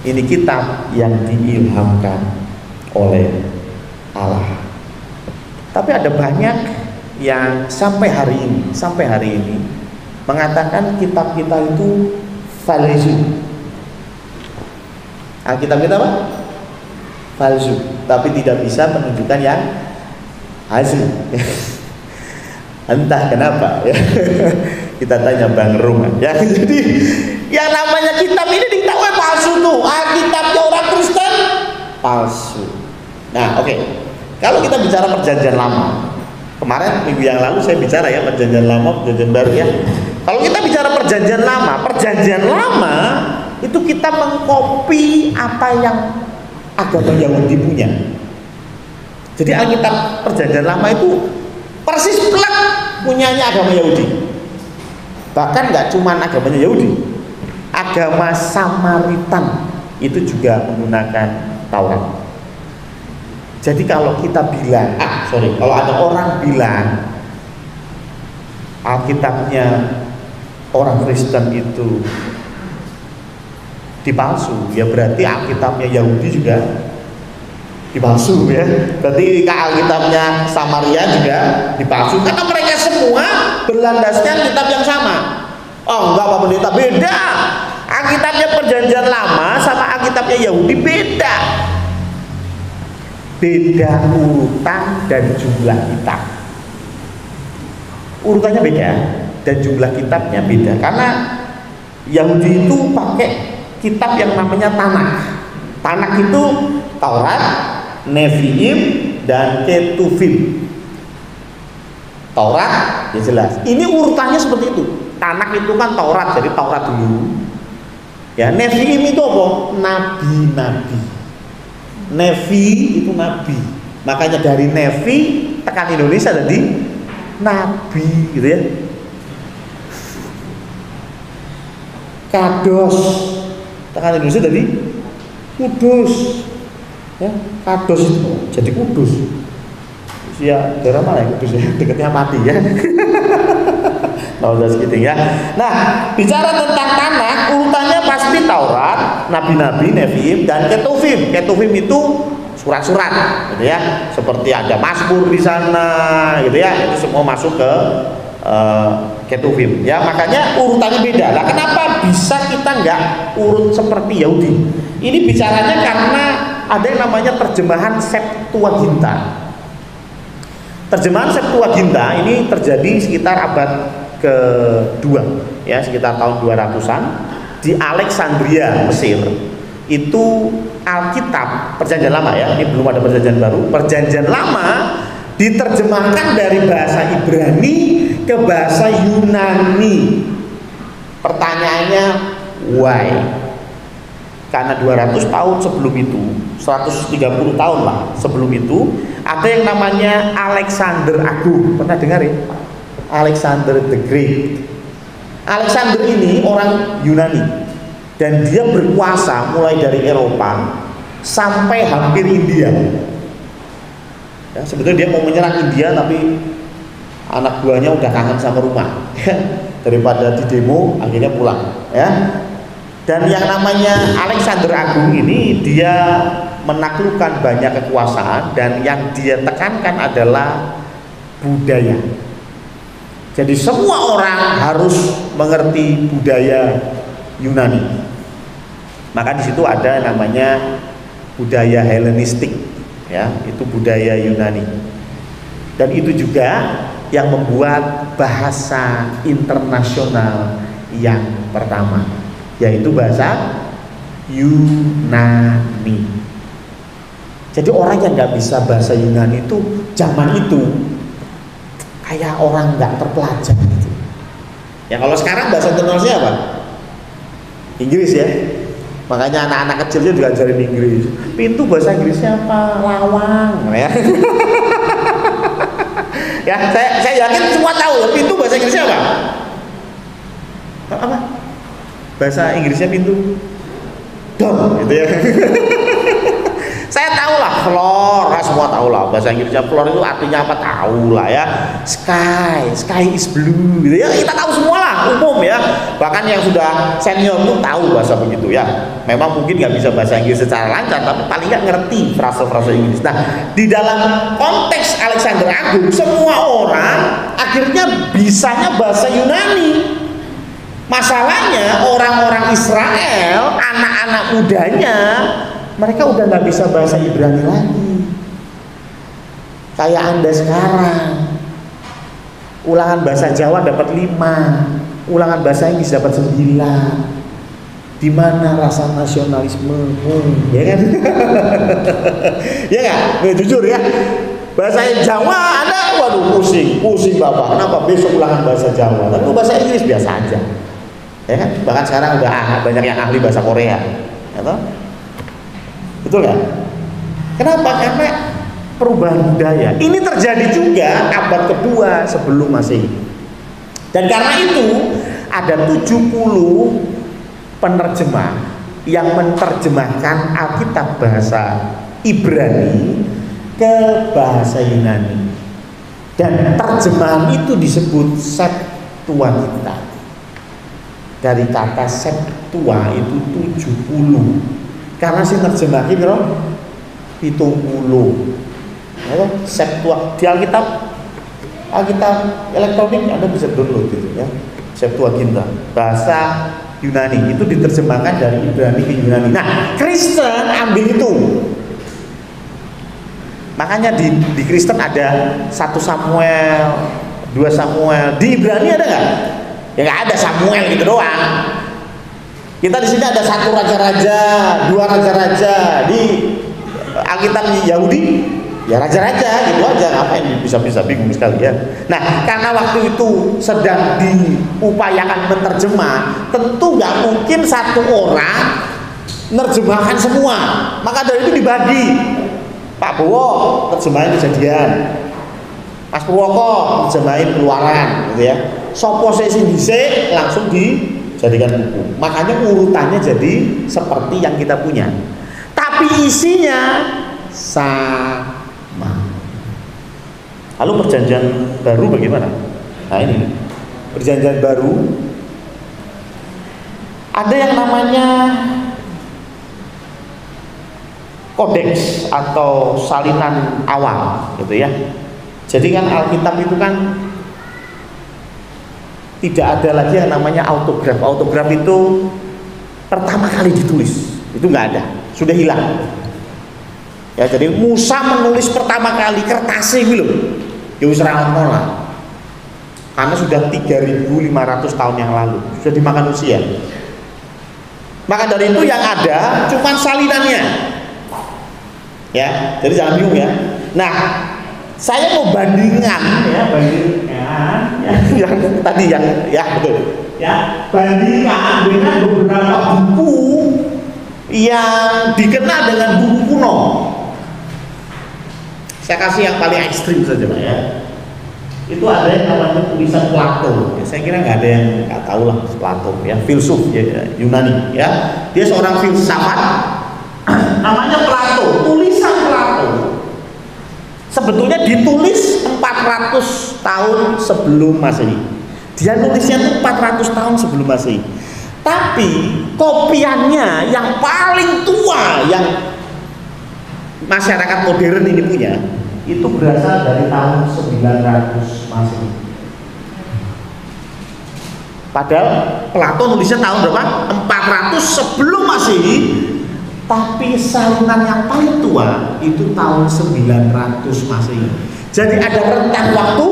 Ini kitab yang diilhamkan oleh Allah. Tapi ada banyak yang sampai hari ini mengatakan kitab kita itu palsu. Kitab kita apa? Palsu. Tapi tidak bisa menunjukkan yang asli. Entah kenapa, ya. Kita tanya Bang Roman, ya. Jadi yang namanya kitab ini diketahui palsu tuh. Kitabnya orang Kristen palsu. Nah, oke. Kalau kita bicara perjanjian lama, kemarin minggu yang lalu saya bicara ya perjanjian lama, perjanjian baru ya. Kalau kita bicara perjanjian lama itu kita mengkopi apa yang agama Yahudi punya. Jadi Alkitab perjanjian lama itu persis plek punyanya agama Yahudi. Bahkan nggak cuma agamanya Yahudi, agama Samaritan itu juga menggunakan Taurat. Jadi kalau kita bilang, kalau ada orang bilang Alkitabnya orang Kristen itu dipalsu. Ya berarti Alkitabnya Yahudi juga dipalsu ya. Berarti Alkitabnya Samaria juga dipalsu karena mereka semua berlandaskan kitab yang sama. Oh enggak Pak Pendeta, beda. Alkitabnya Perjanjian Lama sama Alkitabnya Yahudi beda. Beda urutan dan jumlah kitab. Urutannya beda dan jumlah kitabnya beda. Karena Yahudi itu pakai kitab yang namanya Tanakh. Tanakh itu Taurat, Nevi'im, dan Ketuvim. Taurat ya jelas. Ini urutannya seperti itu. Tanakh itu kan Taurat, jadi Taurat dulu. Ya, Nevi'im itu apa? Nabi-nabi. Nevi itu nabi. Makanya dari Nevi tekan Indonesia jadi nabi gitu ya. Kados tekan Indonesia jadi kudus. Ya, kados itu jadi kudus. Ya, daerah mana ya kudus ya? Dekatnya mati ya. Nah, udah segitu ya. Nah, bicara tentang Tanakh, urutannya pasti Taurat, nabi-nabi, Nevi'im, dan Ketuvim. Ketuvim itu surat-surat, gitu ya. Seperti ada Mazmur di sana, gitu ya. Itu semua masuk ke Ketuvim. Ya, makanya urutannya beda. Lah, kenapa bisa kita nggak urut seperti Yahudi? Ini bicaranya karena ada yang namanya terjemahan Septuaginta. Terjemahan Septuaginta ini terjadi sekitar abad kedua, ya sekitar tahun 200-an di Alexandria, Mesir. Itu Alkitab Perjanjian Lama ya, ini belum ada Perjanjian Baru. Perjanjian Lama diterjemahkan dari bahasa Ibrani ke bahasa Yunani. Pertanyaannya why? Karena 200 tahun sebelum itu, 130 tahun lah sebelum itu, ada yang namanya Alexander Agung. Pernah dengar ya? Alexander the Great. Alexander ini orang Yunani dan dia berkuasa mulai dari Eropa sampai hampir India. Ya, sebetulnya dia mau menyerang India tapi anak buahnya udah kangen sama rumah. Daripada di demo akhirnya pulang. Ya. Dan yang namanya Alexander Agung ini dia menaklukkan banyak kekuasaan dan yang dia tekankan adalah budaya. Jadi semua orang harus mengerti budaya Yunani. Maka di situ ada namanya budaya Helenistik, ya, itu budaya Yunani. Dan itu juga yang membuat bahasa internasional yang pertama, yaitu bahasa Yunani. Jadi orang yang nggak bisa bahasa Yunani itu zaman itu kayak orang nggak terpelajar gitu. Ya kalau sekarang bahasa internasionalnya apa? Inggris ya. Makanya anak-anak kecilnya juga ajarin Inggris. Pintu bahasa Inggrisnya apa? Lawang ya. Ya saya yakin semua tahu pintu bahasa Inggrisnya apa? Apa? Bahasa Inggrisnya pintu door gitu ya. Saya tahu lah floor, semua tahu lah bahasa Inggrisnya floor itu artinya apa, tahu lah ya. Sky is blue gitu ya, kita tahu semua lah, umum ya. Bahkan yang sudah senior pun tahu bahasa begitu ya. Memang mungkin nggak bisa bahasa Inggris secara lancar, tapi paling nggak ngerti frase-frase Inggris. Nah, di dalam konteks Alexander Agung, semua orang akhirnya bisanya bahasa Yunani. Masalahnya orang-orang Israel, anak-anak mudanya, mereka udah nggak bisa bahasa Ibrani lagi. Kayak Anda sekarang, ulangan bahasa Jawa dapat 5, ulangan bahasa Inggris dapat 9. Di mana rasa nasionalismemu, ya kan? Ya nggak? Jujur ya. Bahasa Jawa Anda, waduh pusing Bapak. Kenapa besok ulangan bahasa Jawa? Tapi bahasa Inggris biasa aja. Ya kan? Bahkan sekarang udah banyak yang ahli bahasa Korea, ya toh? Betul kan? Kenapa? Karena perubahan budaya. Ini terjadi juga abad kedua sebelum Masehi. Dan karena itu ada 70 penerjemah yang menerjemahkan Alkitab bahasa Ibrani ke bahasa Yunani. Dan terjemahan itu disebut Septuaginta. dari kata Septua itu 70. Karena sih terjemahin kira 70. Septua di Alkitab elektronik Anda bisa download itu ya. Septuaginta bahasa Yunani itu diterjemahkan dari Ibrani ke Yunani. Nah, Kristen ambil itu. Makanya di Kristen ada 1 Samuel, 2 Samuel. Di Ibrani ada nggak? Ya nggak ada, Samuel gitu doang. Kita di sini ada 1 raja-raja, 2 raja-raja. Di Alkitab Yahudi ya raja-raja gitu aja, ngapain bisa bingung sekali ya. Nah, karena waktu itu sedang diupayakan menerjemah, tentu nggak mungkin satu orang nerjemahkan semua, maka dari itu dibagi. Pak Bowo terjemahin Kejadian, Mas Purwoko terjemahin Keluaran gitu ya. Sopo sing dhisik langsung dijadikan buku. Makanya urutannya jadi seperti yang kita punya, tapi isinya sama. Lalu perjanjian baru bagaimana? Nah ini perjanjian baru ada yang namanya kodeks atau salinan awal gitu ya. Jadi kan Alkitab itu kan tidak ada lagi yang namanya autograf. Autograf itu pertama kali ditulis itu nggak ada, sudah hilang. Ya, jadi Musa menulis pertama kali kertasnya gitu, ya wis ra ono lah. Karena sudah 3.500 tahun yang lalu, sudah dimakan usia. Maka dari itu yang ada cuma salinannya. Ya, jadi jangan bingung ya. Nah, saya mau bandingkan ya, yang tadi yang ya betul. Ya, bandingkan dengan beberapa buku yang dikenal dengan buku kuno. Saya kasih yang paling ekstrim saja Pak ya. Itu ada yang namanya tulisan Plato. Ya, saya kira nggak ada yang nggak tahu lah Plato ya, filsuf ya, Yunani ya. Dia seorang filsafat namanya Plato. Tulisan Plato sebetulnya ditulis 400 tahun sebelum Masehi. Dia nulisnya itu 400 tahun sebelum Masehi. Tapi kopiannya yang paling tua yang masyarakat modern ini punya itu berasal dari tahun 900 Masehi. Padahal Plato nulisnya tahun berapa? 400 sebelum Masehi. Tapi salinan yang paling tua itu tahun 900 Masehi. Jadi ada rentang waktu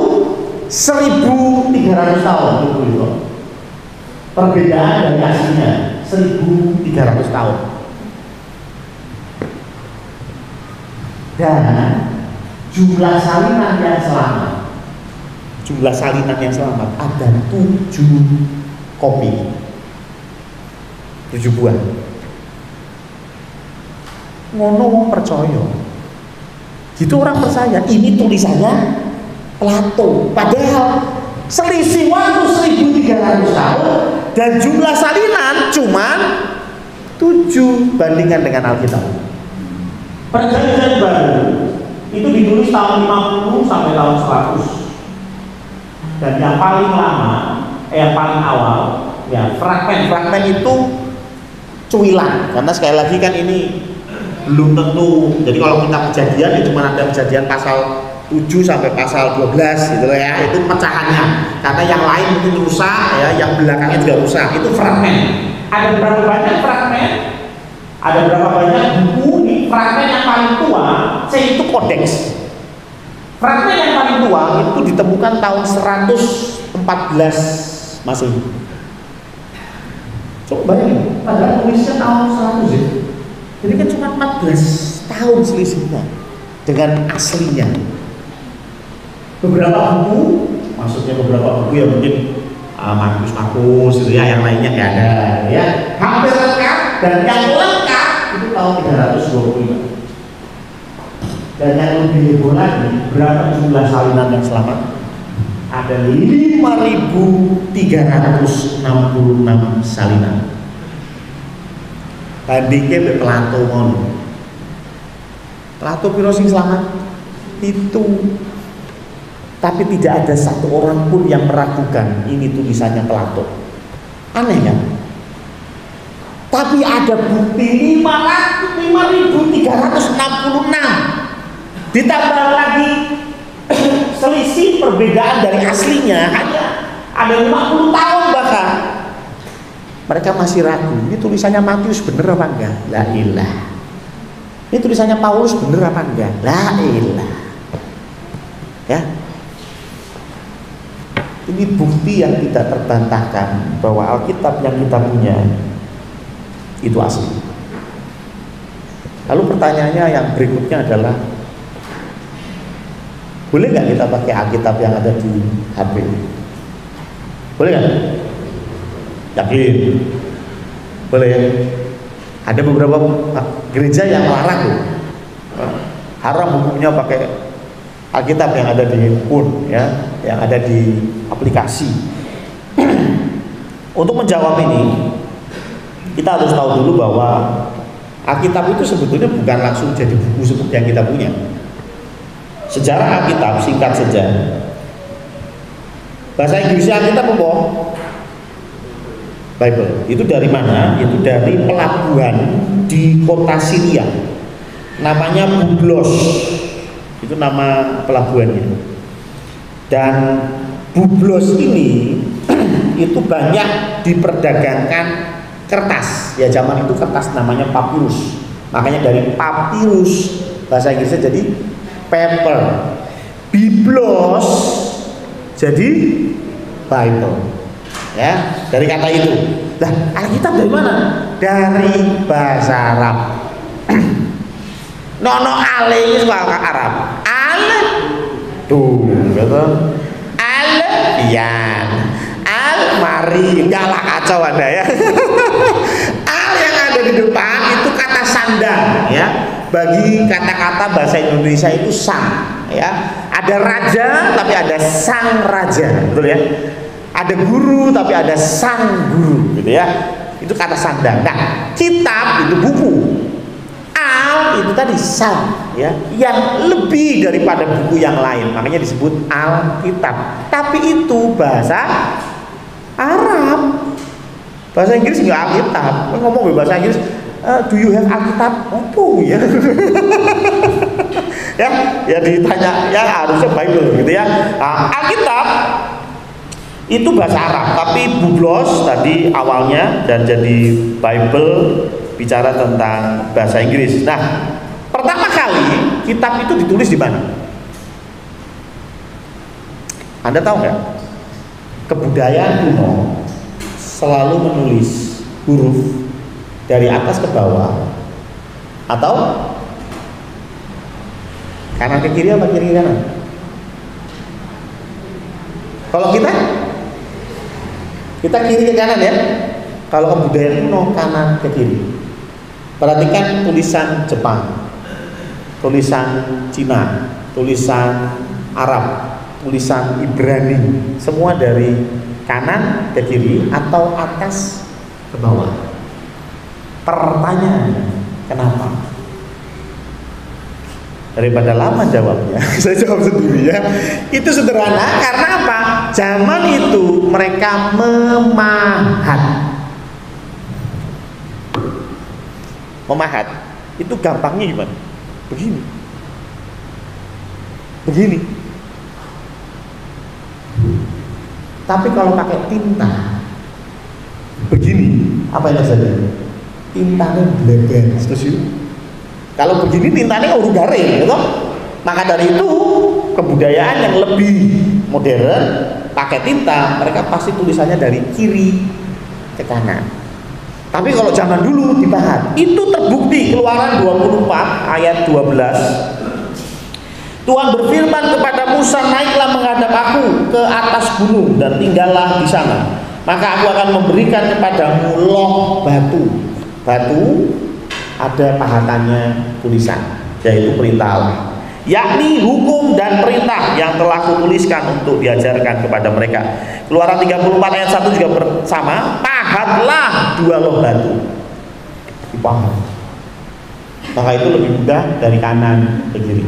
1.300 tahun itu. Perbedaan dari aslinya 1.300 tahun. Dan jumlah salinan yang selamat ada 7 kopi, 7 buah. Ngono wong percaya gitu, orang percaya ini tulisannya Plato, padahal selisih waktu 1.300 tahun dan jumlah salinan cuman 7 bandingkan dengan Alkitab. Perjanjian baru itu ditulis tahun 50 sampai tahun 100. Dan yang paling lama, yang paling awal, ya fragmen itu cuilan. Karena sekali lagi kan ini belum tentu. Jadi kalau kita Kejadian ya cuma ada Kejadian pasal 7 sampai pasal 12 gitu ya. Itu pecahannya. Karena yang lain mungkin rusak ya, yang belakangnya juga rusak. Itu fragmen. Ada berapa banyak fragmen? Ada berapa banyak buku? Fragmen yang paling tua, itu kodeks. Fragmen yang paling tua itu ditemukan tahun 114 Masehi. Coba bayangin, padahal tulisnya tahun 100 ya. Jadi kan cuma 14 tahun selisihnya dengan aslinya. Beberapa buku, maksudnya beberapa buku ya mungkin Markus itu ya, yang lainnya nggak ada ya. Hampir lengkap, dan yang lengkap itu tahun 325. Dan yang lebih heboh lagi, berapa jumlah salinan yang selamat? Ada 5.366 salinan. Bandingnya be Plato ngono. Plato piro sing selamat? Itu. Tapi tidak ada satu orang pun yang meragukan ini tulisannya Plato. Aneh kan? Tapi ada bukti 5.366 ditambah lagi selisih perbedaan dari aslinya hanya ada 50 tahun bahkan. Mereka masih ragu, ini tulisannya Matius bener apa enggak? La ilah. Ini tulisannya Paulus bener apa enggak? La ilah. Ya. Ini bukti yang tidak terbantahkan bahwa Alkitab yang kita punya itu asli. Lalu pertanyaannya yang berikutnya adalah, boleh nggak kita pakai Alkitab yang ada di HP? Boleh nggak? Yakin? Boleh. Ada beberapa gereja yang melarang loh. Haram hukumnya pakai Alkitab yang ada di handphone, ya, yang ada di aplikasi. Untuk menjawab ini, kita harus tahu dulu bahwa Alkitab itu sebetulnya bukan langsung jadi buku seperti yang kita punya. Sejarah Alkitab singkat saja. Bahasa Inggrisnya Alkitab apa? Bible. Itu dari mana? Itu dari pelabuhan di kota Syria. Namanya Bublos. Itu nama pelabuhannya. Dan Bublos ini itu banyak diperdagangkan kertas. Ya zaman itu kertas namanya papyrus. Makanya dari papyrus bahasa Inggrisnya jadi paper. Biblos jadi Bible. Ya, dari kata itu. Nah, Alkitab dari mana? Dari bahasa Arab. Nono ale ini bahasa Arab. Ale tuh, gitu. Ale pian. Al mari, enggak lah kacau Anda ya. Al yang ada di depan itu kata sandang ya. Bagi kata-kata bahasa Indonesia itu sang ya. Ada raja tapi ada sang raja, betul ya. Ada guru tapi ada sang guru gitu ya. Itu kata sandang. Nah, kitab itu buku. Al itu tadi sang ya, yang lebih daripada buku yang lain. Makanya disebut Alkitab. Tapi itu bahasa Arab. Bahasa Inggris enggak Alkitab. Ngomong bahasa Inggris, do you have Alkitab? Oh ya. ya ditanya ya harusnya Bible gitu ya. Nah, Alkitab itu bahasa Arab, tapi Bublos tadi awalnya dan jadi Bible bicara tentang bahasa Inggris. Nah, pertama kali kitab itu ditulis di mana? Anda tahu nggak? Kebudayaan kuno selalu menulis huruf dari atas ke bawah atau kanan ke kiri apa kiri ke kanan? Kalau kita kiri ke kanan ya. Kalau kebudayaan kuno kanan ke kiri. Perhatikan tulisan Jepang, tulisan Cina, tulisan Arab, tulisan Ibrani, semua dari kanan ke kiri atau atas ke bawah. Pertanyaannya, kenapa? Daripada lama jawabnya, saya jawab sendiri ya. Itu sederhana, karena apa? Zaman itu mereka memahat. Memahat itu gampangnya gimana? Begini. Begini. Tapi kalau pakai tinta begini, apa yang terjadi? Tintanya bleber, setuju? Kalau begini tintanya udah garing, gitu. Maka dari itu kebudayaan yang lebih modern pakai tinta, mereka pasti tulisannya dari kiri ke kanan. Tapi kalau zaman dulu dipahat, itu terbukti. Keluaran 24 ayat 12. Tuhan berfirman kepada Musa, naiklah menghadap aku ke atas gunung dan tinggallah di sana. Maka aku akan memberikan kepadamu loh batu. Batu ada pahatannya tulisan, yaitu perintah Allah, yakni hukum dan perintah yang telah kutuliskan untuk diajarkan kepada mereka. Keluaran 34 ayat 1 juga bersama, pahatlah 2 loh batu. Dipahat. Maka itu lebih mudah dari kanan ke kiri.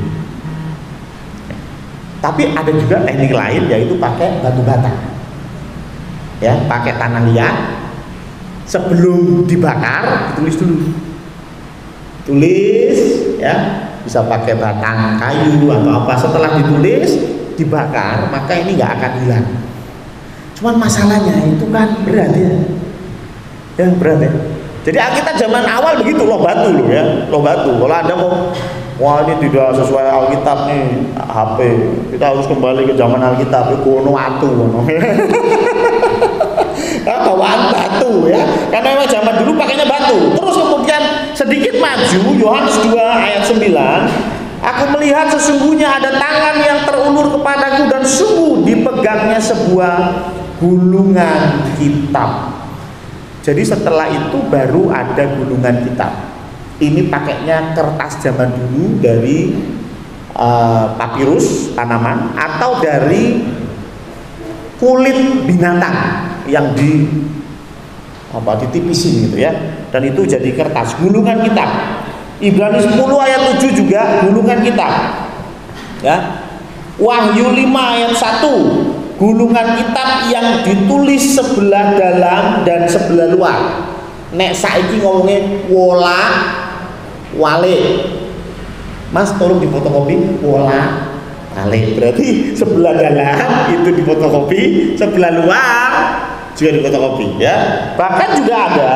Tapi ada juga teknik lain, yaitu pakai batu bata. Ya, pakai tanah liat sebelum dibakar ditulis dulu. Tulis ya, bisa pakai batang kayu atau apa. Setelah ditulis, dibakar, maka ini nggak akan hilang. Cuman masalahnya itu kan berat ya. Ya berat ya. Jadi Alkitab zaman awal begitu, loh batu loh ya, loh batu. Kalau Anda mau, wah ini tidak sesuai Alkitab nih, HP, kita harus kembali ke zaman Alkitab, kuno atu, bawaan batu ya, karena memang zaman dulu pakainya batu. Terus kemudian sedikit maju, Yohanes 2 ayat 9, aku melihat sesungguhnya ada tangan yang terulur kepadaku dan sungguh dipegangnya sebuah gulungan kitab. Jadi setelah itu baru ada gulungan kitab. Ini pakainya kertas zaman dulu dari papirus tanaman atau dari kulit binatang yang ditipisin gitu ya. Dan itu jadi kertas, gulungan kitab. Ibrani 10 ayat 7 juga gulungan kitab. Ya. Wahyu 5 ayat 1, gulungan kitab yang ditulis sebelah dalam dan sebelah luar. Nek saiki ngomongnya wola wale. Mas tolong difotokopi wola wale. Berarti sebelah dalam itu difotokopi, sebelah luar juga difotokopi ya. Bahkan juga ada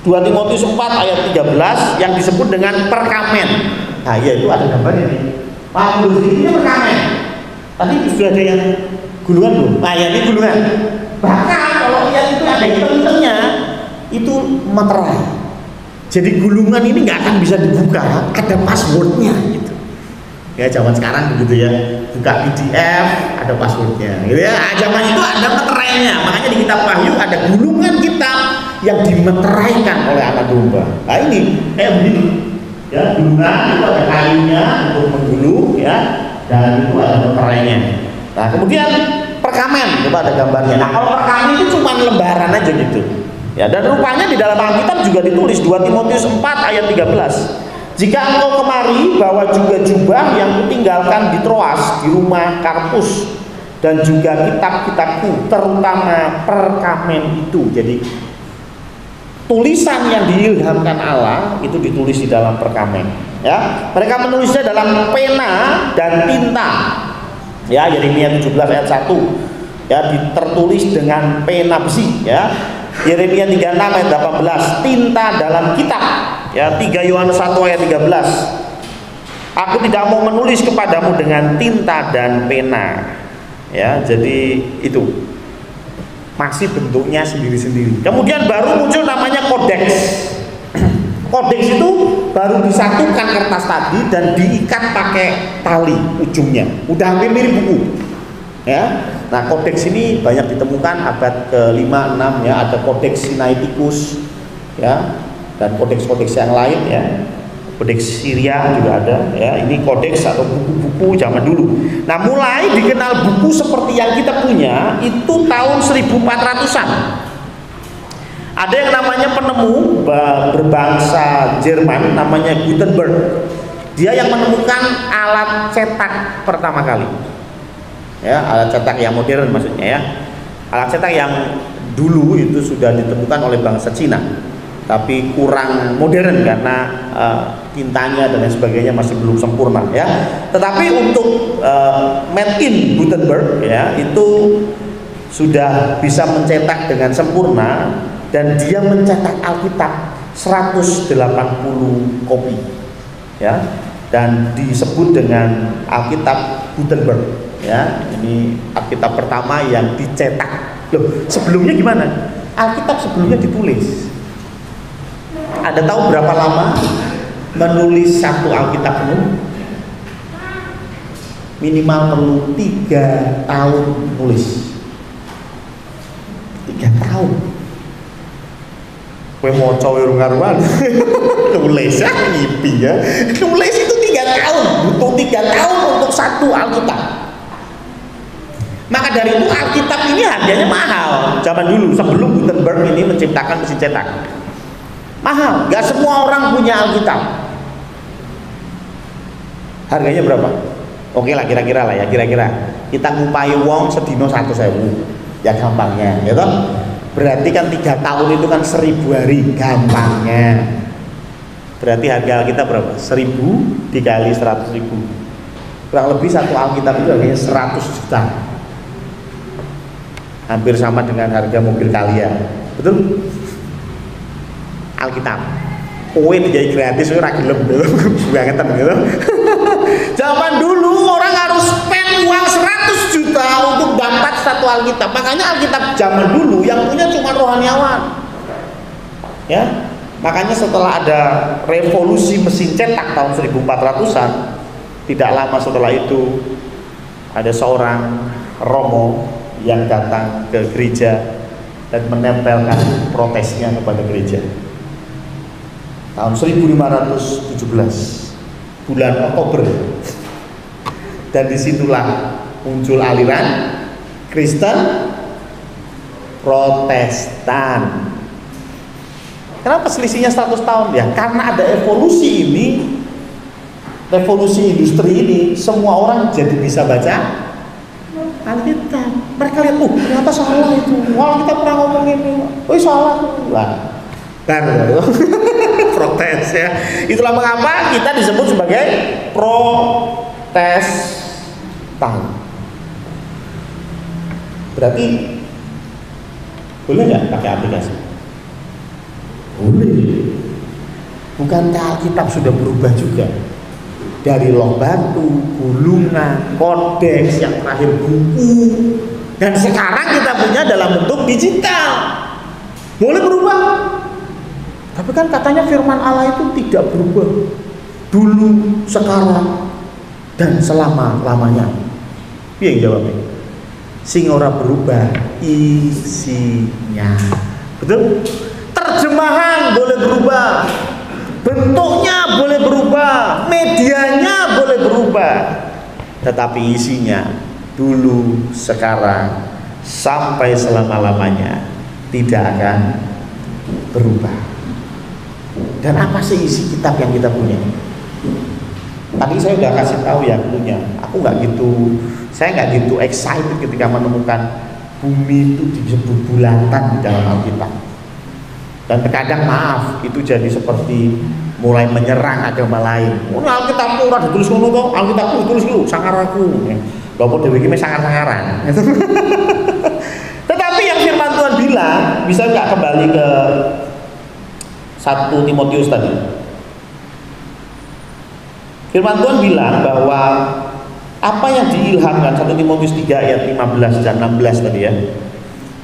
2 Timotius 4 ayat 13 yang disebut dengan perkamen. Nah, ya itu ada gambarnya nih. Paulus ini perkamen. Tadi sudah ada yang gulungan belum? Nah, ya ini gulungan. Bahkan kalau yang itu ada hitam-hitamnya, itu materai. Jadi gulungan ini nggak akan bisa dibuka, ada passwordnya gitu. Ya zaman sekarang begitu ya, buka PDF ada passwordnya. Gitu ya. Zaman itu ada meterainya, makanya di kitab Wahyu ada gulungan kitab yang dimeteraikan oleh anak domba. Nah ini kayak begini. Ya, gulungan itu ada kayunya untuk menggulung ya, dan itu ada meterainya. Nah kemudian perkamen, coba ada gambarnya. Nah kalau perkamen itu cuma lembaran aja gitu. Ya, dan rupanya di dalam Alkitab juga ditulis 2 Timotius 4 ayat 13. Jika engkau kemari bawa juga jubah yang kutinggalkan di Troas di rumah Karpus dan juga kitab-kitabku terutama perkamen itu. Jadi tulisan yang diilhamkan Allah itu ditulis di dalam perkamen. Ya, mereka menulisnya dalam pena dan tinta. Ya, Yeremia 17 ayat 1. Ya, tertulis dengan pena besi. Ya, Yeremia 36 ayat 18, tinta dalam kitab. Ya, 3 Yohanes 1 ayat 13. Aku tidak mau menulis kepadamu dengan tinta dan pena. Ya, jadi itu masih bentuknya sendiri-sendiri. Kemudian baru muncul namanya kodeks. Kodeks itu baru disatukan kertas tadi dan diikat pakai tali ujungnya. Udah hampir mirip buku. Ya. Nah, kodeks ini banyak ditemukan abad ke-5, 6 ya, ada kodeks Sinaiticus ya, dan kodeks-kodeks yang lain ya. Kodeks Syria juga ada ya. Ini kodeks atau buku-buku zaman dulu. Nah, mulai dikenal buku seperti yang kita punya itu tahun 1400-an. Ada yang namanya penemu berbangsa Jerman namanya Gutenberg. Dia yang menemukan alat cetak pertama kali. Ya, alat cetak yang modern maksudnya ya. Alat cetak yang dulu itu sudah ditemukan oleh bangsa Cina, tapi kurang modern karena tintanya dan lain sebagainya masih belum sempurna ya. Tetapi untuk made in Gutenberg ya itu sudah bisa mencetak dengan sempurna dan dia mencetak Alkitab 180 kopi ya, dan disebut dengan Alkitab Gutenberg. Ya, ini Alkitab pertama yang dicetak. Loh, sebelumnya gimana? Alkitab sebelumnya ditulis. Ada tahu berapa lama menulis satu Alkitab penuh? Minimal perlu 3 tahun nulis. 3 tahun. Kowe maca urung karuan. Nulis ya ngipi ya. Nulis itu 3 tahun, butuh 3 tahun untuk satu Alkitab. Maka dari itu Alkitab ini harganya mahal. Zaman dulu sebelum Gutenberg ini menciptakan mesin cetak, mahal. Gak semua orang punya Alkitab. Harganya berapa? Oke lah kira-kira lah ya, kira-kira kita ngupayi wong sedino 100.000. Ya gampangnya, gitu. Berarti kan 3 tahun itu kan 1000 hari gampangnya. Berarti harga Alkitab berapa? 1000 dikali 100.000. Kurang lebih satu Alkitab itu harganya 100 juta. Hampir sama dengan harga mobil kalian. Betul? Alkitab. Kowe dijai gratis ora gelem lho. Bangetan gitu. Zaman dulu orang harus spend uang 100 juta untuk dapat satu Alkitab. Makanya Alkitab zaman dulu yang punya cuma rohaniawan. Ya. Makanya setelah ada revolusi mesin cetak tahun 1400-an, tidak lama setelah itu ada seorang Romo yang datang ke gereja dan menempelkan protesnya kepada gereja. Tahun 1517 bulan Oktober, dan disitulah muncul aliran Kristen Protestan. Kenapa selisihnya 100 tahun? Ya karena ada evolusi ini, revolusi industri ini, semua orang jadi bisa baca Alkitab. Mereka lihat, ternyata salah itu. Wah, kita pernah ngomong ini. Salah. Lah, protes ya. Itulah mengapa kita disebut sebagai Protestan. Berarti boleh nggak pakai aplikasi? Boleh. Bukankah Alkitab sudah berubah juga? Dari loh batu, gulungan, kodeks, yang terakhir buku, dan sekarang kita punya dalam bentuk digital. Boleh berubah. Tapi kan katanya firman Allah itu tidak berubah. Dulu, sekarang, dan selama-lamanya. Piye jawabnya? Sing ora berubah isinya. Betul? Terjemahan boleh berubah, bentuknya boleh berubah, medianya boleh berubah, tetapi isinya dulu, sekarang, sampai selama-lamanya tidak akan berubah. Dan apa sih isi kitab yang kita punya? Tadi saya udah kasih tahu ya cluenya. Saya nggak gitu excited ketika menemukan bumi itu disebut bulatan di dalam Alkitab. Dan terkadang maaf, itu jadi seperti mulai menyerang agama lain. Alkitabku ora ditulis ngono kok, Alkitabku ditulis lu sangaraku. Bapak dhewe iki sangar-sangaran. Tetapi yang firman Tuhan bilang, bisa nggak kembali ke 1 Timotius tadi? Firman Tuhan bilang bahwa apa yang diilhamkan, 1 Timotius 3 ayat 15 dan 16 tadi ya.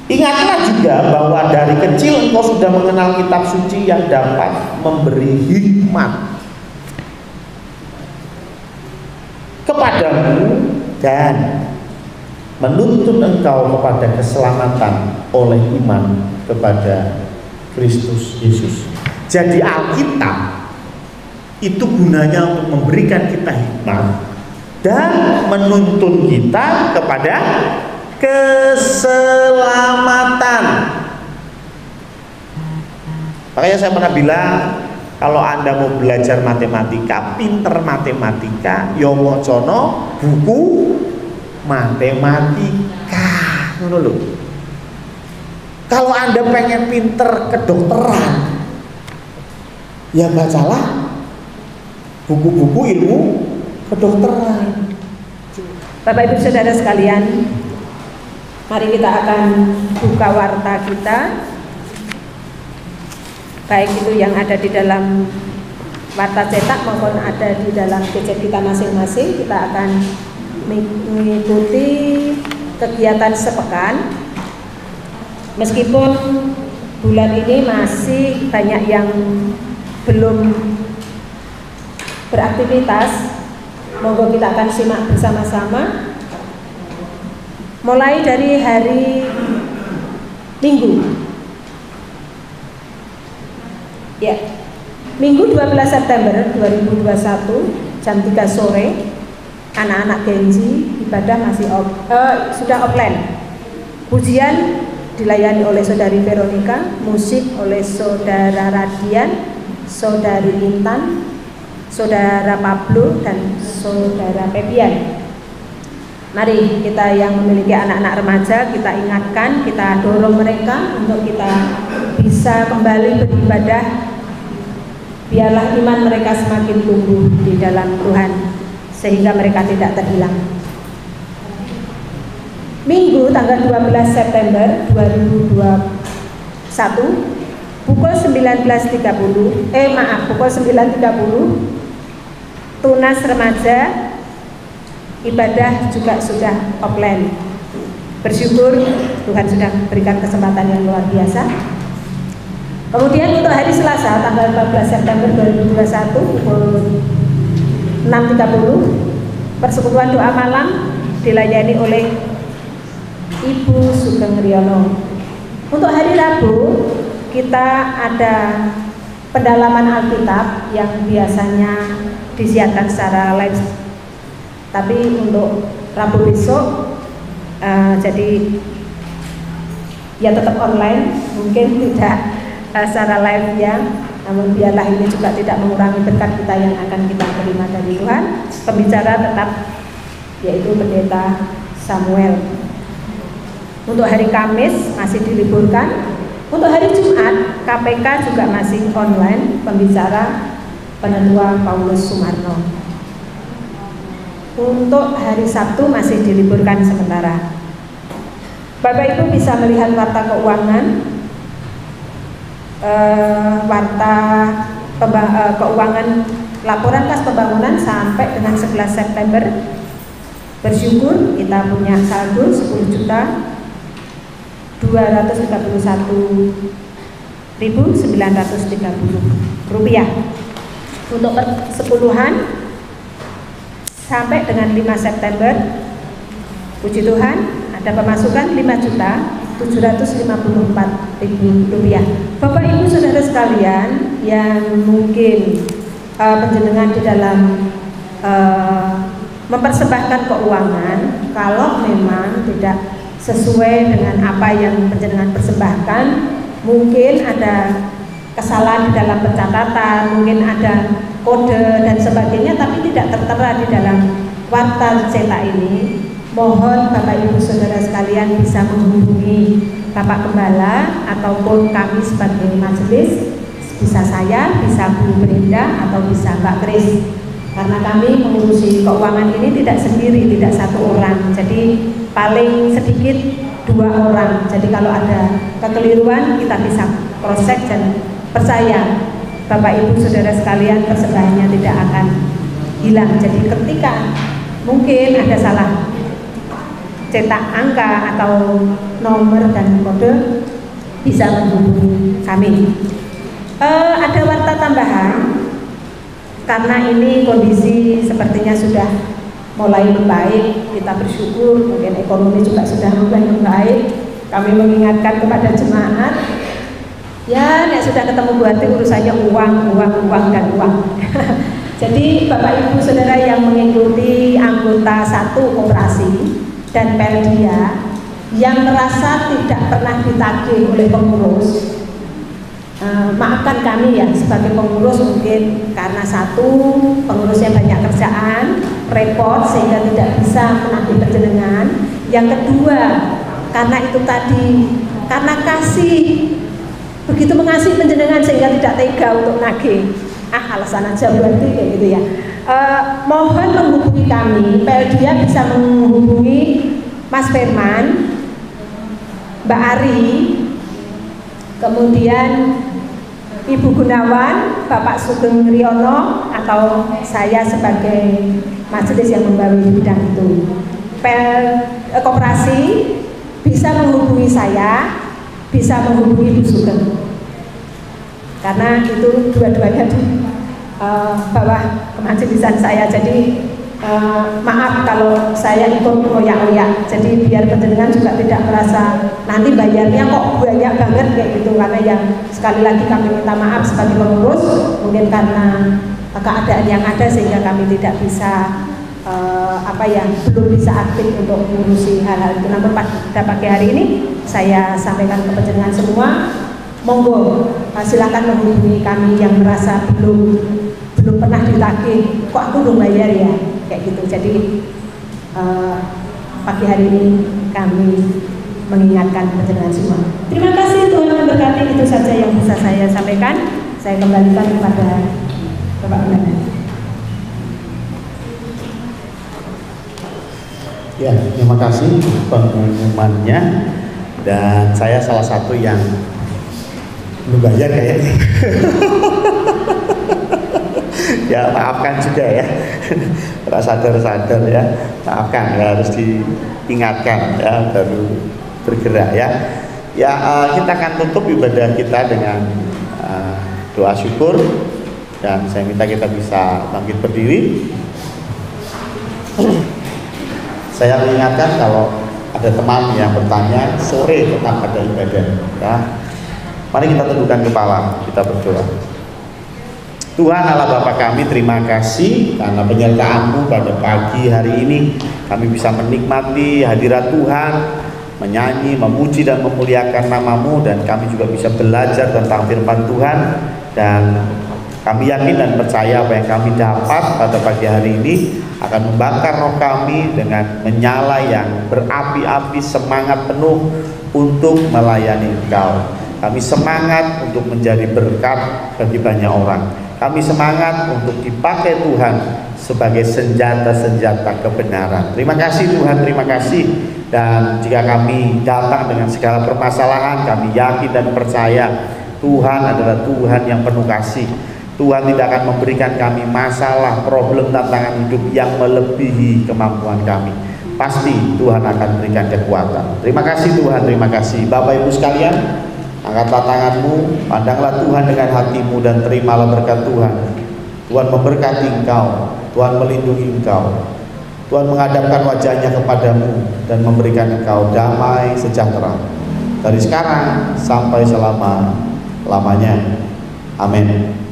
Ingatlah juga bahwa dari kecil engkau sudah mengenal kitab suci yang dapat memberi hikmat kepadamu dan menuntun engkau kepada keselamatan oleh iman kepada Kristus Yesus. Jadi Alkitab itu gunanya untuk memberikan kita hikmat dan menuntun kita kepada keselamatan. Makanya saya pernah bilang, kalau Anda mau belajar matematika, pinter matematika, yo wacono buku matematika. Ngono lho. Kalau Anda pengen pinter kedokteran, ya bacalah buku-buku ilmu kedokteran. Bapak Ibu Saudara sekalian, mari kita akan buka warta kita, baik itu yang ada di dalam warta cetak maupun ada di dalam gadget kita masing-masing. Kita akan mengikuti kegiatan sepekan. Meskipun bulan ini masih banyak yang belum beraktivitas, monggo kita akan simak bersama-sama. Mulai dari hari Minggu, ya, Minggu 12 September 2021 jam 3 sore, anak-anak Genji ibadah masih sudah offline. Pujian dilayani oleh Saudari Veronica, musik oleh Saudara Radian, Saudari Intan, Saudara Pablo dan Saudara Pepian. Mari kita yang memiliki anak-anak remaja, kita ingatkan, kita dorong mereka untuk kita bisa kembali beribadah. Biarlah iman mereka semakin tumbuh di dalam Tuhan sehingga mereka tidak terhilang. Minggu tanggal 12 September 2021 pukul 19.30 pukul 9.30 Tunas Remaja ibadah juga sudah offline. Bersyukur Tuhan sudah berikan kesempatan yang luar biasa. Kemudian untuk hari Selasa tanggal 14 September 2021 pukul 6.30 persekutuan doa malam dilayani oleh Ibu Sugeng Riono. Untuk hari Rabu kita ada pendalaman Alkitab yang biasanya disiarkan secara live, tapi untuk Rabu besok jadi ya tetap online, mungkin tidak secara live ya, namun biarlah ini juga tidak mengurangi berkat kita yang akan kita terima dari Tuhan. Pembicara tetap yaitu Pendeta Samuel. Untuk hari Kamis masih diliburkan. Untuk hari Jumat KPK juga masih online, pembicara Penetua Paulus Sumarno. Untuk hari Sabtu masih diliburkan sementara. Bapak Ibu bisa melihat warta keuangan, keuangan laporan kas pembangunan sampai dengan 11 September. Bersyukur kita punya saldo 10.231.930 rupiah. Untuk persepuluhan sampai dengan 5 September, puji Tuhan ada pemasukan 5.754.000 rupiah. Bapak Ibu Saudara sekalian yang mungkin penjenengan di dalam mempersembahkan keuangan, kalau memang tidak sesuai dengan apa yang penjenengan persembahkan, mungkin ada kesalahan di dalam pencatatan, mungkin ada kode dan sebagainya, tapi tidak tertera di dalam warta cetak ini. Mohon Bapak Ibu Saudara sekalian bisa menghubungi Bapak Gembala ataupun kami sebagai majelis, bisa saya, bisa Bu Brenda atau bisa Mbak Kris, karena kami mengurusi keuangan ini tidak sendiri, tidak satu orang, jadi paling sedikit 2 orang. Jadi kalau ada kekeliruan kita bisa cross check, dan percaya Bapak Ibu Saudara sekalian persembahannya tidak akan hilang. Jadi ketika mungkin ada salah cetak angka atau nomor dan kode, bisa menghubungi kami. Ada warta tambahan, karena ini kondisi sepertinya sudah mulai membaik, kita bersyukur, mungkin ekonomi juga sudah mulai membaik. Kami mengingatkan kepada jemaat, ya sudah ketemu Bu Hati urusannya uang dan uang. Jadi Bapak Ibu Saudara yang mengikuti anggota 1 koperasi dan Peldia yang merasa tidak pernah ditagih oleh pengurus, maafkan kami ya sebagai pengurus, mungkin karena satu pengurusnya banyak kerjaan, repot sehingga tidak bisa menagih penjenengan. Yang kedua, karena itu tadi, karena kasih, begitu mengasihi penjenengan sehingga tidak tega untuk nagih. Alasan aja berarti kayak gitu ya. Mohon menghubungi kami, Peldia bisa menghubungi Mas Firman, Mbak Ari, kemudian Ibu Gunawan, Bapak Sugeng Riono, atau saya sebagai majelis yang membawa bidang itu. Koperasi bisa menghubungi saya, bisa menghubungi Bu Sugeng, karena itu dua-duanya di bawah kemajelisan saya. Jadi maaf kalau saya ikut ngoyak-ngoyak, jadi biar penjenengan juga tidak merasa nanti bayarnya kok banyak banget kayak gitu, karena yang sekali lagi kami minta maaf sebagai pengurus, mungkin karena keadaan yang ada sehingga kami tidak bisa belum bisa aktif untuk mengurusi hal-hal itu. Namun pada pagi hari ini saya sampaikan ke penjenengan semua, monggo silakan menghubungi kami yang merasa belum pernah ditagih, kok aku belum bayar ya, kayak gitu. Jadi pagi hari ini kami mengingatkan panjenengan semua. Terima kasih, Tuhan memberkati. Itu saja yang bisa saya sampaikan. Saya kembalikan kepada Bapak Pendeta. Ya, terima kasih pengumumannya. Dan saya salah satu yang belum bayar kayaknya. Ya maafkan juga ya. Sadar ya. Maafkan ya, harus diingatkan ya, baru bergerak ya. Ya kita akan tutup ibadah kita dengan doa syukur, dan saya minta kita bisa bangkit berdiri. Saya mengingatkan kalau ada teman yang bertanya sore tetap ada ibadah ya. Mari kita tundukkan kepala, kita berdoa. Tuhan Allah Bapa kami, terima kasih karena penyertaan-Mu pada pagi hari ini. Kami bisa menikmati hadirat Tuhan, menyanyi, memuji dan memuliakan nama-Mu, dan kami juga bisa belajar tentang firman Tuhan. Dan kami yakin dan percaya apa yang kami dapat pada pagi hari ini akan membakar roh kami dengan menyala yang berapi-api, semangat penuh untuk melayani Engkau. Kami semangat untuk menjadi berkat bagi banyak orang. Kami semangat untuk dipakai Tuhan sebagai senjata-senjata kebenaran. Terima kasih Tuhan, terima kasih. Dan jika kami datang dengan segala permasalahan, kami yakin dan percaya Tuhan adalah Tuhan yang penuh kasih. Tuhan tidak akan memberikan kami masalah, problem, tantangan hidup yang melebihi kemampuan kami. Pasti Tuhan akan berikan kekuatan. Terima kasih Tuhan, terima kasih. Bapak Ibu sekalian, angkatlah tanganmu, pandanglah Tuhan dengan hatimu, dan terimalah berkat Tuhan. Tuhan memberkati engkau, Tuhan melindungi engkau, Tuhan menghadapkan wajahnya kepadamu dan memberikan engkau damai sejahtera dari sekarang sampai selama-lamanya. Amin.